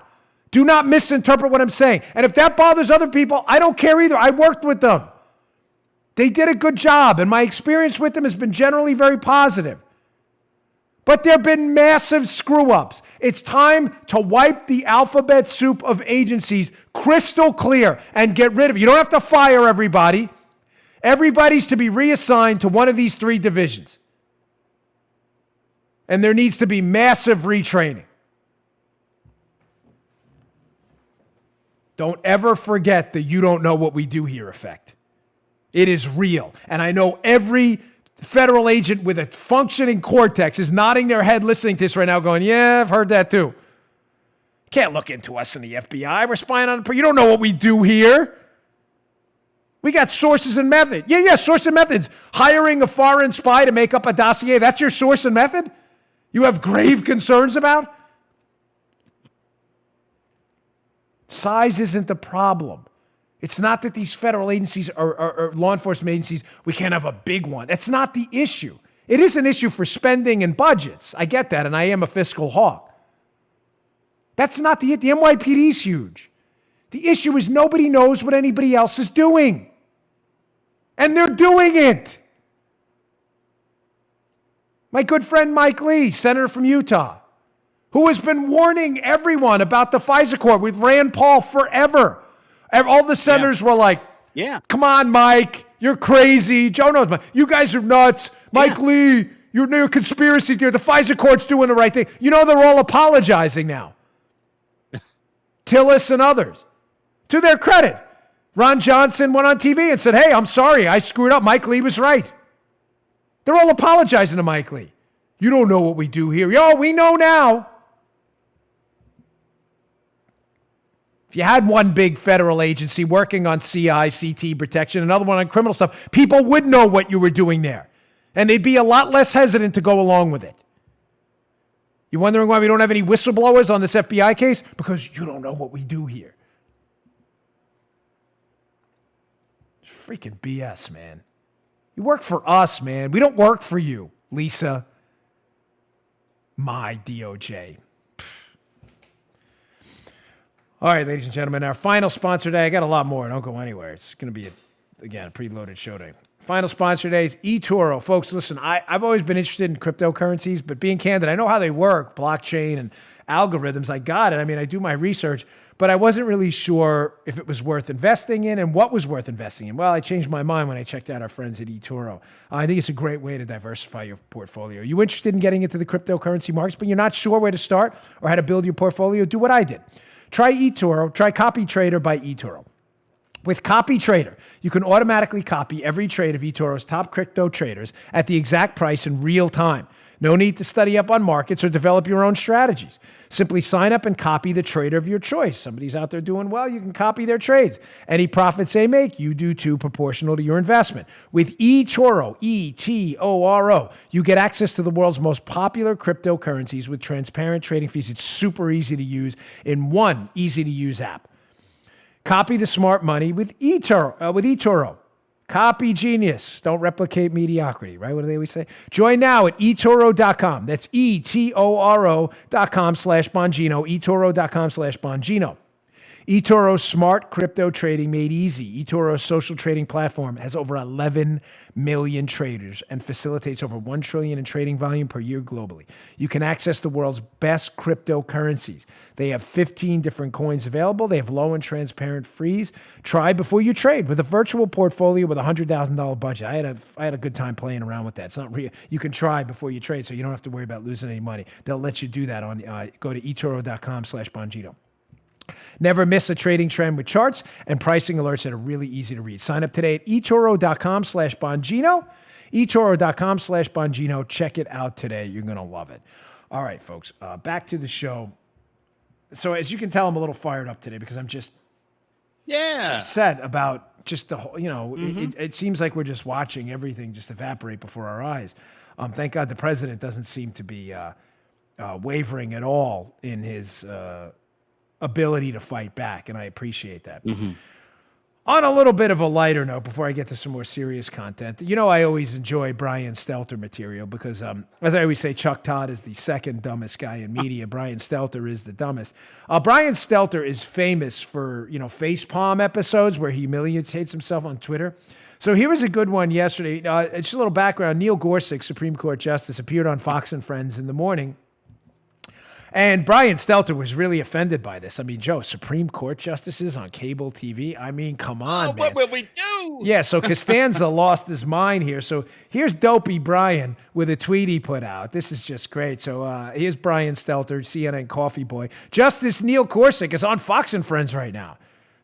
Do not misinterpret what I'm saying. And if that bothers other people, I don't care either. I worked with them. They did a good job, and my experience with them has been generally very positive. But there have been massive screw-ups. It's time to wipe the alphabet soup of agencies crystal clear and get rid of it. You don't have to fire everybody. Everybody's to be reassigned to one of these three divisions. And there needs to be massive retraining. Don't ever forget the you don't know what we do here effect. It is real. And I know every federal agent with a functioning cortex is nodding their head listening to this right now going, yeah, I've heard that too. Can't look into us in the FBI. We're spying on, you don't know what we do here. We got sources and method. Yeah, source and methods. Hiring a foreign spy to make up a dossier, that's your source and method? You have grave concerns about? Size isn't the problem. It's not that these federal agencies or law enforcement agencies, we can't have a big one. That's not the issue. It is an issue for spending and budgets. I get that, and I am a fiscal hawk. That's not the NYPD is huge. The issue is nobody knows what anybody else is doing. And they're doing it. My good friend Mike Lee, senator from Utah, who has been warning everyone about the FISA court with Rand Paul forever. All the senators were like, come on, Mike, you're crazy. Joe knows, you guys are nuts. Mike Lee, you're near conspiracy theory. The FISA court's doing the right thing. You know, they're all apologizing now. Tillis and others. To their credit, Ron Johnson went on TV and said, hey, I'm sorry, I screwed up. Mike Lee was right. They're all apologizing to Mike Lee. You don't know what we do here. Yo, we know now. If you had one big federal agency working on CI, CT protection, another one on criminal stuff, people would know what you were doing there. And they'd be a lot less hesitant to go along with it. You wondering why we don't have any whistleblowers on this FBI case? Because you don't know what we do here. It's freaking BS, man. You work for us, man. We don't work for you, Lisa. My DOJ. All right, ladies and gentlemen, our final sponsor today. I got a lot more. Don't go anywhere. It's going to be, again, a preloaded show today. Final sponsor today is eToro. Folks, listen, I've always been interested in cryptocurrencies, but being candid, I know how they work, blockchain and algorithms. I got it. I mean, I do my research, but I wasn't really sure if it was worth investing in and what was worth investing in. Well, I changed my mind when I checked out our friends at eToro. I think it's a great way to diversify your portfolio. You interested in getting into the cryptocurrency markets, but you're not sure where to start or how to build your portfolio? Do what I did. Try eToro. Try Copy Trader by eToro. With Copy Trader, you can automatically copy every trade of eToro's top crypto traders at the exact price in real time. No need to study up on markets or develop your own strategies. Simply sign up and copy the trader of your choice. Somebody's out there doing well, you can copy their trades. Any profits they make, you do too, proportional to your investment. With eToro, E-T-O-R-O, you get access to the world's most popular cryptocurrencies with transparent trading fees. It's super easy to use in one easy-to-use app. Copy the smart money with eToro. Copy genius. Don't replicate mediocrity, right? What do they always say? Join now at eToro.com. That's eToro.com/Bongino. eToro.com/Bongino. eToro's smart crypto trading made easy. eToro's social trading platform has over 11 million traders and facilitates over $1 trillion in trading volume per year globally. You can access the world's best cryptocurrencies. They have 15 different coins available. They have low and transparent fees. Try before you trade with a virtual portfolio with a $100,000 budget. I had a good time playing around with that. It's not real. You can try before you trade, so you don't have to worry about losing any money. They'll let you do that on go to eToro.com/Bongino. Never miss a trading trend with charts and pricing alerts that are really easy to read. Sign up today at eToro.com/Bongino. eToro.com/Bongino. Check it out today. You're going to love it. All right, folks, back to the show. So as you can tell, I'm a little fired up today because I'm just upset about just the whole, it seems like we're just watching everything just evaporate before our eyes. Thank God the president doesn't seem to be wavering at all in his ability to fight back, and I appreciate that. On a little bit of a lighter note, before I get to some more serious content, I always enjoy Brian Stelter material because, as I always say, Chuck Todd is the second dumbest guy in media. Brian Stelter is the dumbest. Brian Stelter is famous for, facepalm episodes where he humiliates himself on Twitter. So here was a good one yesterday. Just a little background. Neil Gorsuch, Supreme Court Justice, appeared on Fox and Friends in the morning. And Brian Stelter was really offended by this. I mean, Joe, Supreme Court justices on cable TV? I mean, come on, man. What will we do? Yeah, so Costanza lost his mind here. So here's Dopey Brian with a tweet he put out. This is just great. So here's Brian Stelter, CNN coffee boy. Justice Neil Gorsuch is on Fox and Friends right now.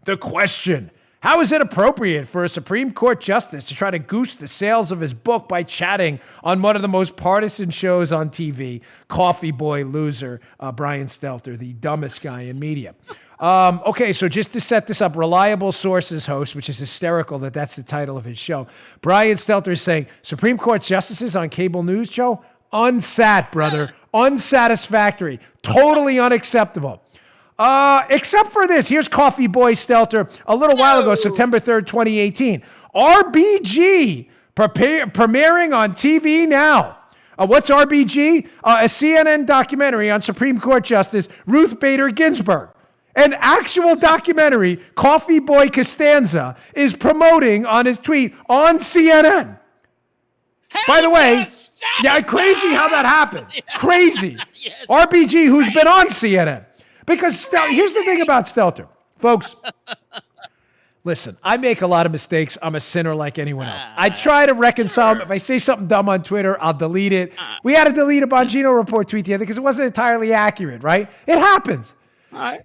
The question: how is it appropriate for a Supreme Court justice to try to goose the sales of his book by chatting on one of the most partisan shows on TV? Coffee boy loser, Brian Stelter, the dumbest guy in media. Okay, so just to set this up, Reliable Sources host, which is hysterical that that's the title of his show. Brian Stelter is saying, Supreme Court justices on cable news, Joe? Unsat, brother. Unsatisfactory. Totally unacceptable. Except for this. Here's Coffee Boy Stelter a little while ago, September 3rd, 2018. RBG premiering on TV now. What's RBG? A CNN documentary on Supreme Court Justice Ruth Bader Ginsburg. An actual documentary Coffee Boy Costanza is promoting on his tweet on CNN. By the way, crazy how that happened. Crazy. Yes. RBG, who's been on CNN. Because here's the thing about Stelter. Folks, listen, I make a lot of mistakes. I'm a sinner like anyone else. I try to reconcile them. If I say something dumb on Twitter, I'll delete it. We had to delete a Bongino Report tweet the other because it wasn't entirely accurate, right? It happens.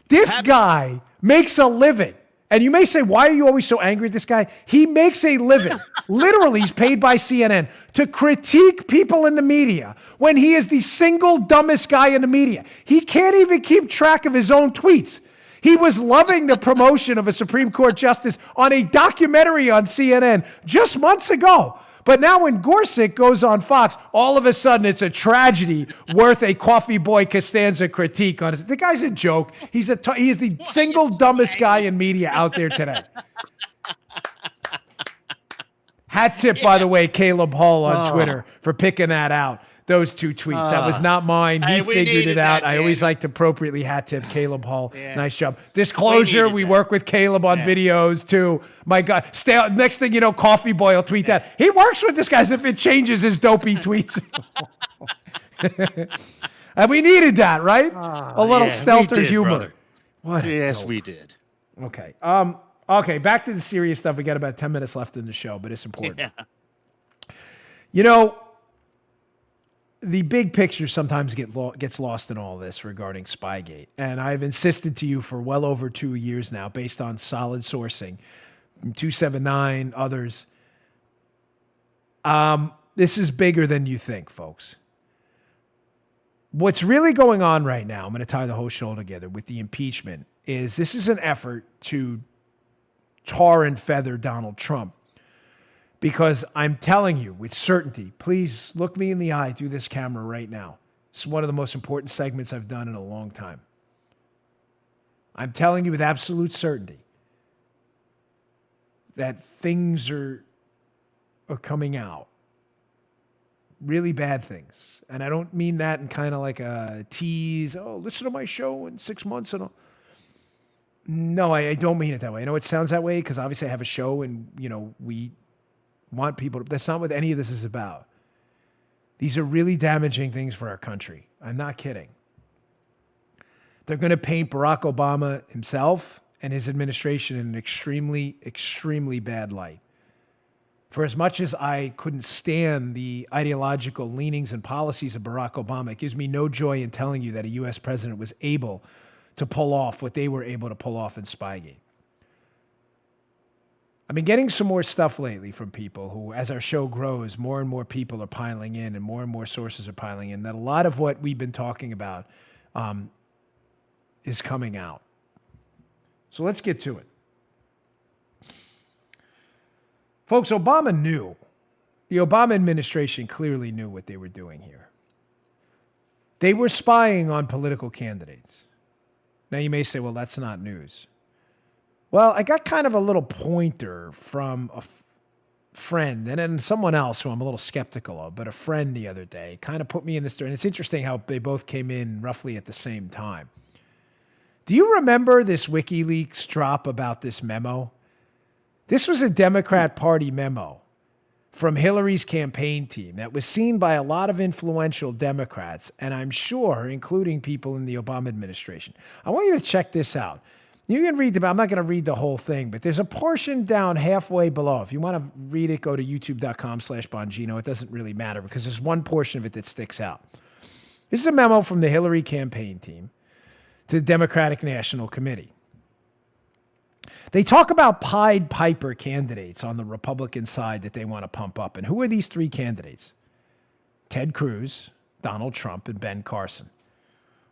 This guy makes a living. And you may say, why are you always so angry at this guy? He makes a living. Literally, he's paid by CNN to critique people in the media when he is the single dumbest guy in the media. He can't even keep track of his own tweets. He was loving the promotion of a Supreme Court justice on a documentary on CNN just months ago. But now when Gorsuch goes on Fox, all of a sudden it's a tragedy worth a Coffee Boy Costanza critique on it. The guy's a joke. He is the single dumbest guy in media out there today. Hat tip, by the way, Caleb Hull on Twitter for picking that out. Those two tweets. That was not mine. He figured it out. I always like to appropriately hat tip Caleb Hull. Yeah. Nice job. Disclosure, we work with Caleb on videos too. My God. Next thing you know, Coffee Boy will tweet that. He works with this guy as if it changes his dopey tweets. And we needed that, right? A little Stelter humor. Brother. What? Yes, we did. Okay. Okay, back to the serious stuff. We got about 10 minutes left in the show, but it's important. Yeah. The big picture sometimes gets lost in all this regarding Spygate. And I've insisted to you for well over 2 years now, based on solid sourcing, 279, others. This is bigger than you think, folks. What's really going on right now, I'm going to tie the whole show together with the impeachment, is this is an effort to tar and feather Donald Trump. Because I'm telling you with certainty, please look me in the eye through this camera right now. It's one of the most important segments I've done in a long time. I'm telling you with absolute certainty that things are coming out. Really bad things. And I don't mean that in kind of like a tease. Oh, listen to my show in 6 months. And all. No, I don't mean it that way. I know it sounds that way because obviously I have a show and, we want people to, that's not what any of this is about. These are really damaging things for our country. I'm not kidding. They're going to paint Barack Obama himself and his administration in an extremely, extremely bad light. For as much as I couldn't stand the ideological leanings and policies of Barack Obama, it gives me no joy in telling you that a U.S. president was able to pull off what they were able to pull off in Spygate. I've been getting some more stuff lately from people who, as our show grows, more and more people are piling in and more sources are piling in, that a lot of what we've been talking about is coming out. So let's get to it. Folks, Obama knew. The Obama administration clearly knew what they were doing here. They were spying on political candidates. Now you may say, well, that's not news. Well, I got kind of a little pointer from a friend and then someone else who I'm a little skeptical of, but a friend the other day kind of put me in this story. And it's interesting how they both came in roughly at the same time. Do you remember this WikiLeaks drop about this memo? This was a Democrat Party memo from Hillary's campaign team that was seen by a lot of influential Democrats, and I'm sure including people in the Obama administration. I want you to check this out. You can read I'm not going to read the whole thing, but there's a portion down halfway below. If you want to read it, go to youtube.com/Bongino. It doesn't really matter because there's one portion of it that sticks out. This is a memo from the Hillary campaign team to the Democratic National Committee. They talk about Pied Piper candidates on the Republican side that they want to pump up. And who are these three candidates? Ted Cruz, Donald Trump, and Ben Carson.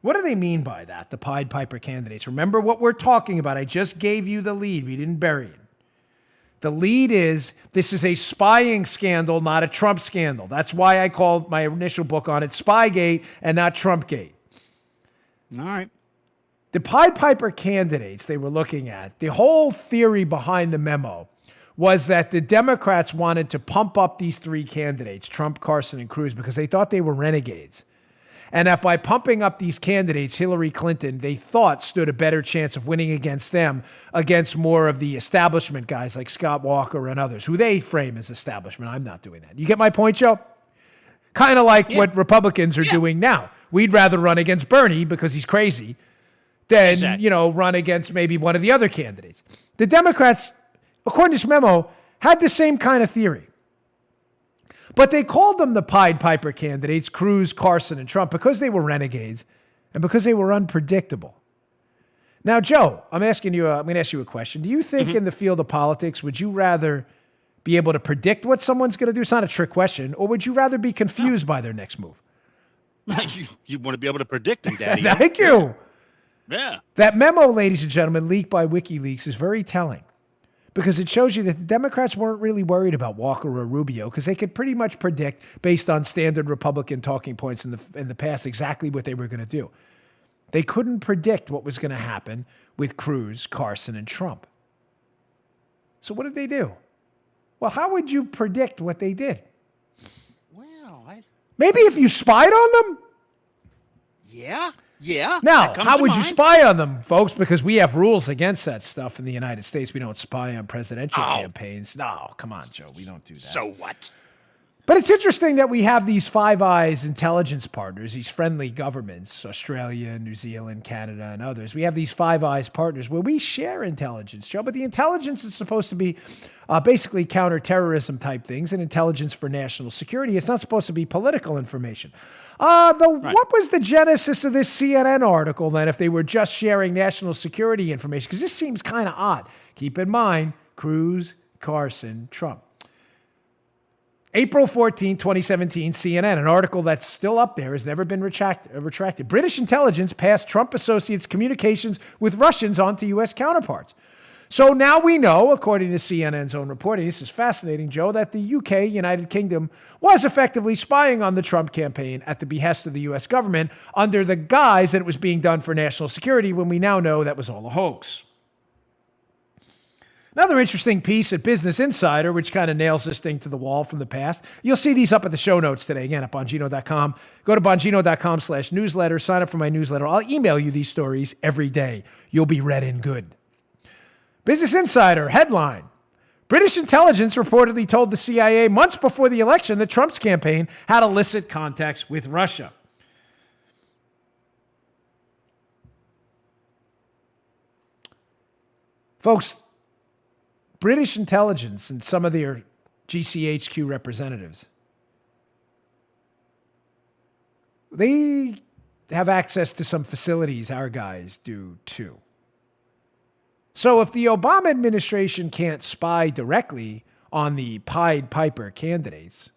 What do they mean by that, the Pied Piper candidates? Remember what we're talking about. I just gave you the lead. We didn't bury it. The lead is this is a spying scandal, not a Trump scandal. That's why I called my initial book on it Spygate and not Trumpgate. All right. The Pied Piper candidates they were looking at, the whole theory behind the memo was that the Democrats wanted to pump up these three candidates, Trump, Carson, and Cruz, because they thought they were renegades. And that by pumping up these candidates, Hillary Clinton, they thought stood a better chance of winning against them, against more of the establishment guys like Scott Walker and others, who they frame as establishment. I'm not doing that. You get my point, Joe? Kind of like what Republicans are doing now. We'd rather run against Bernie because he's crazy than, run against maybe one of the other candidates. The Democrats, according to this memo, had the same kind of theory. But they called them the Pied Piper candidates, Cruz, Carson, and Trump, because they were renegades and because they were unpredictable. Now, Joe, I'm going to ask you a question. Do you think in the field of politics, would you rather be able to predict what someone's going to do? It's not a trick question. Or would you rather be confused by their next move? You want to be able to predict them, Daddy. Thank you. Yeah. That memo, ladies and gentlemen, leaked by WikiLeaks is very telling because it shows you that the Democrats weren't really worried about Walker or Rubio because they could pretty much predict based on standard Republican talking points in the past exactly what they were going to do. They couldn't predict what was going to happen with Cruz, Carson, and Trump. So what did they do? Well, how would you predict what they did? Well, maybe if you spied on them? Yeah. Yeah. Now, how would you spy on them, folks? Because we have rules against that stuff in the United States. We don't spy on presidential campaigns. No, come on, Joe. We don't do that. So what? But it's interesting that we have these Five Eyes intelligence partners, these friendly governments, Australia, New Zealand, Canada, and others. We have these Five Eyes partners where we share intelligence, Joe. But the intelligence is supposed to be basically counterterrorism type things and intelligence for national security. It's not supposed to be political information. What was the genesis of this CNN article then if they were just sharing national security information? Because this seems kind of odd. Keep in mind, Cruz, Carson, Trump. April 14, 2017, CNN, an article that's still up there, has never been retracted. British intelligence passed Trump associates' communications with Russians onto U.S. counterparts. So now we know, according to CNN's own reporting, this is fascinating, Joe, that the UK, United Kingdom, was effectively spying on the Trump campaign at the behest of the U.S. government under the guise that it was being done for national security, when we now know that was all a hoax. Another interesting piece at Business Insider, which kind of nails this thing to the wall from the past. You'll see these up at the show notes today, again, at Bongino.com. Go to Bongino.com/newsletter, sign up for my newsletter. I'll email you these stories every day. You'll be read in good. Business Insider, headline: British intelligence reportedly told the CIA months before the election that Trump's campaign had illicit contacts with Russia. Folks, British intelligence and some of their GCHQ representatives, they have access to some facilities our guys do too. So if the Obama administration can't spy directly on the Pied Piper candidates,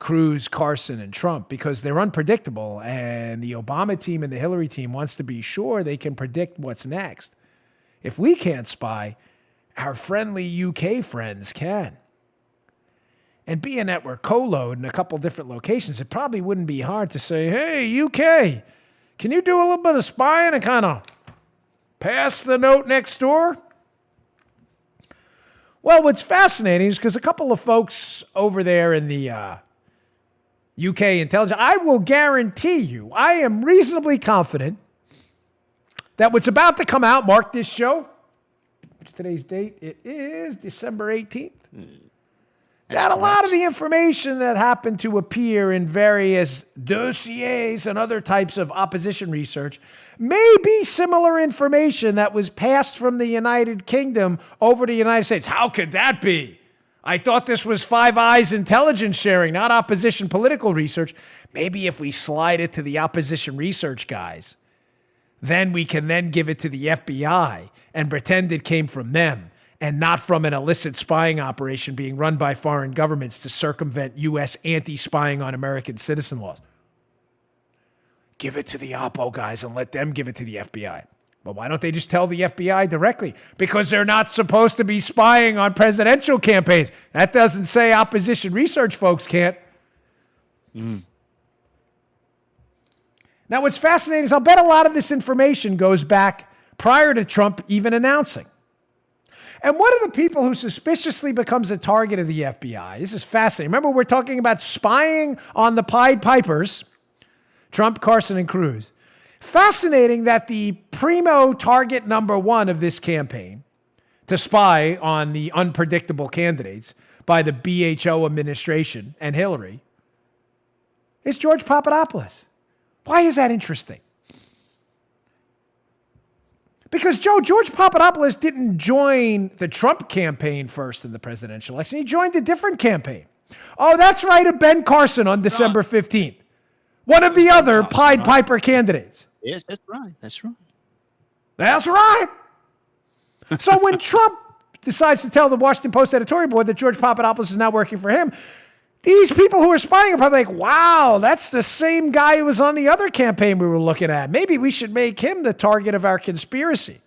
Cruz, Carson, and Trump, because they're unpredictable, and the Obama team and the Hillary team wants to be sure they can predict what's next, if we can't spy, our friendly UK friends can. And being that we're co-load in a couple different locations, it probably wouldn't be hard to say, hey, UK, can you do a little bit of spying and kind of pass the note next door? Well, what's fascinating is because a couple of folks over there in the UK intelligence, I will guarantee you, I am reasonably confident that what's about to come out, mark this show, what's today's date? It is December 18th. That a lot of the information that happened to appear in various dossiers and other types of opposition research may be similar information that was passed from the United Kingdom over to the United States. How could that be? I thought this was Five Eyes intelligence sharing, not opposition political research. Maybe if we slide it to the opposition research guys, then we can then give it to the FBI and pretend it came from them and not from an illicit spying operation being run by foreign governments to circumvent U.S. anti-spying on American citizen laws. Give it to the Oppo guys and let them give it to the FBI. But why don't they just tell the FBI directly? Because they're not supposed to be spying on presidential campaigns. That doesn't say opposition research folks can't. Now, what's fascinating is I'll bet a lot of this information goes back prior to Trump even announcing. And one of the people who suspiciously becomes a target of the FBI, this is fascinating. Remember, we're talking about spying on the Pied Pipers, Trump, Carson, and Cruz. Fascinating that the primo target number one of this campaign to spy on the unpredictable candidates by the BHO administration and Hillary is George Papadopoulos. Why is that interesting? Because, Joe, George Papadopoulos didn't join the Trump campaign first in the presidential election. He joined a different campaign. Oh, that's right, of Ben Carson on December 15th. One of the other Pied Piper candidates. Yes, that's right. That's right. That's right. So when Trump decides to tell the Washington Post editorial board that George Papadopoulos is now working for him, these people who are spying are probably like, wow, that's the same guy who was on the other campaign we were looking at. Maybe we should make him the target of our conspiracy.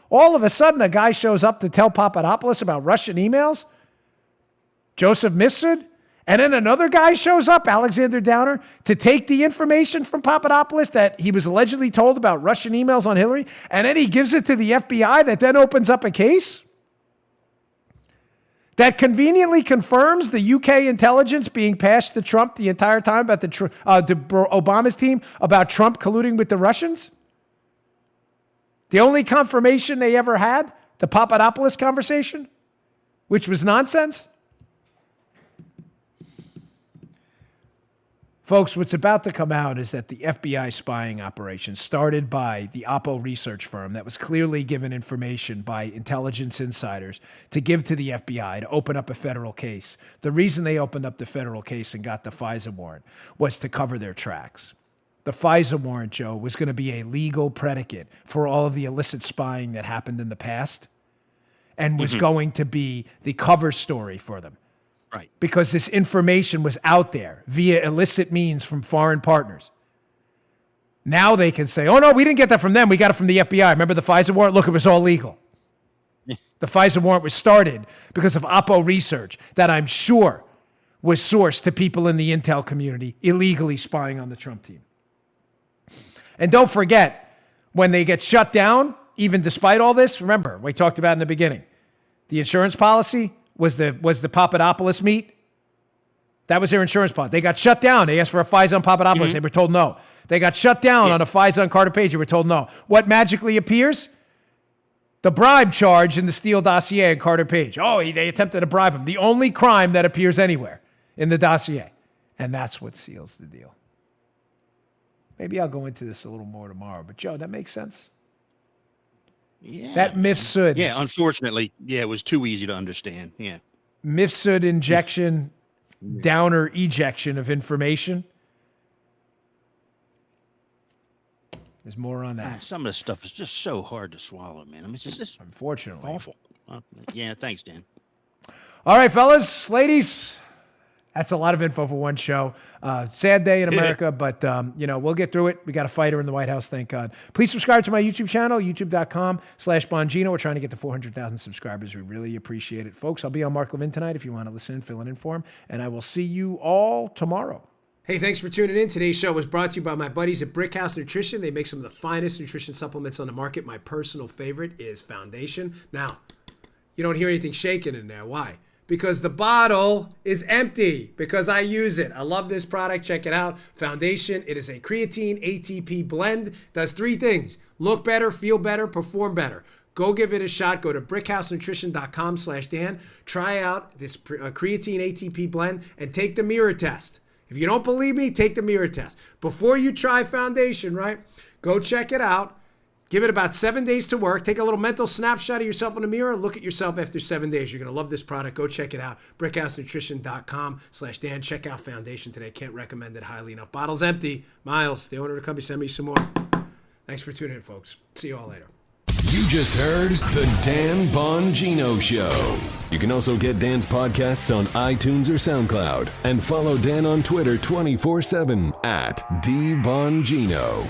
All of a sudden, a guy shows up to tell Papadopoulos about Russian emails, Joseph Mifsud, and then another guy shows up, Alexander Downer, to take the information from Papadopoulos that he was allegedly told about Russian emails on Hillary, and then he gives it to the FBI that then opens up a case that conveniently confirms the UK intelligence being passed to Trump the entire time about to Obama's team about Trump colluding with the Russians. The only confirmation they ever had, the Papadopoulos conversation, which was nonsense. Folks, what's about to come out is that the FBI spying operation started by the Oppo research firm that was clearly given information by intelligence insiders to give to the FBI to open up a federal case. The reason they opened up the federal case and got the FISA warrant was to cover their tracks. The FISA warrant, Joe, was going to be a legal predicate for all of the illicit spying that happened in the past. and was going to be the cover story for them. Right. Because this information was out there via illicit means from foreign partners. Now they can say, oh, no, we didn't get that from them. We got it from the FBI. Remember the FISA warrant? Look, it was all legal. The FISA warrant was started because of Oppo research that I'm sure was sourced to people in the intel community illegally spying on the Trump team. And don't forget, when they get shut down, even despite all this, remember, we talked about in the beginning, the insurance policy was the Papadopoulos meet. That was their insurance policy. They got shut down. They asked for a FISA on Papadopoulos. They were told no. They got shut down on a FISA on Carter Page. They were told no. What magically appears? The bribe charge in the Steele dossier in Carter Page. Oh, they attempted to bribe him. The only crime that appears anywhere in the dossier. And that's what seals the deal. Maybe I'll go into this a little more tomorrow. But, Joe, that makes sense? Yeah. That Mifsud. Yeah, unfortunately, it was too easy to understand. Yeah. Mifsud injection, downer ejection of information. There's more on that. Some of the stuff is just so hard to swallow, man. I mean, it's just unfortunately awful. Yeah, thanks, Dan. All right, fellas, ladies. That's a lot of info for one show. Sad day in America, but we'll get through it. We got a fighter in the White House, thank God. Please subscribe to my YouTube channel, youtube.com/Bongino. We're trying to get to 400,000 subscribers. We really appreciate it. Folks, I'll be on Mark Levin tonight if you want to listen, filling in for him. And I will see you all tomorrow. Hey, thanks for tuning in. Today's show was brought to you by my buddies at Brickhouse Nutrition. They make some of the finest nutrition supplements on the market. My personal favorite is Foundation. Now, you don't hear anything shaking in there. Why? Because the bottle is empty, because I use it. I love this product. Check it out. Foundation. It is a creatine ATP blend. Does 3 things. Look better, feel better, perform better. Go give it a shot. Go to brickhousenutrition.com/Dan. Try out this creatine ATP blend and take the mirror test. If you don't believe me, take the mirror test. Before you try Foundation, right? Go check it out. Give it about 7 days to work. Take a little mental snapshot of yourself in the mirror. Look at yourself after 7 days. You're going to love this product. Go check it out. brickhousenutrition.com/Dan. Check out Foundation today. Can't recommend it highly enough. Bottle's empty. Miles, the owner of the company, send me some more. Thanks for tuning in, folks. See you all later. You just heard The Dan Bongino Show. You can also get Dan's podcasts on iTunes or SoundCloud. And follow Dan on Twitter 24/7 @DBongino.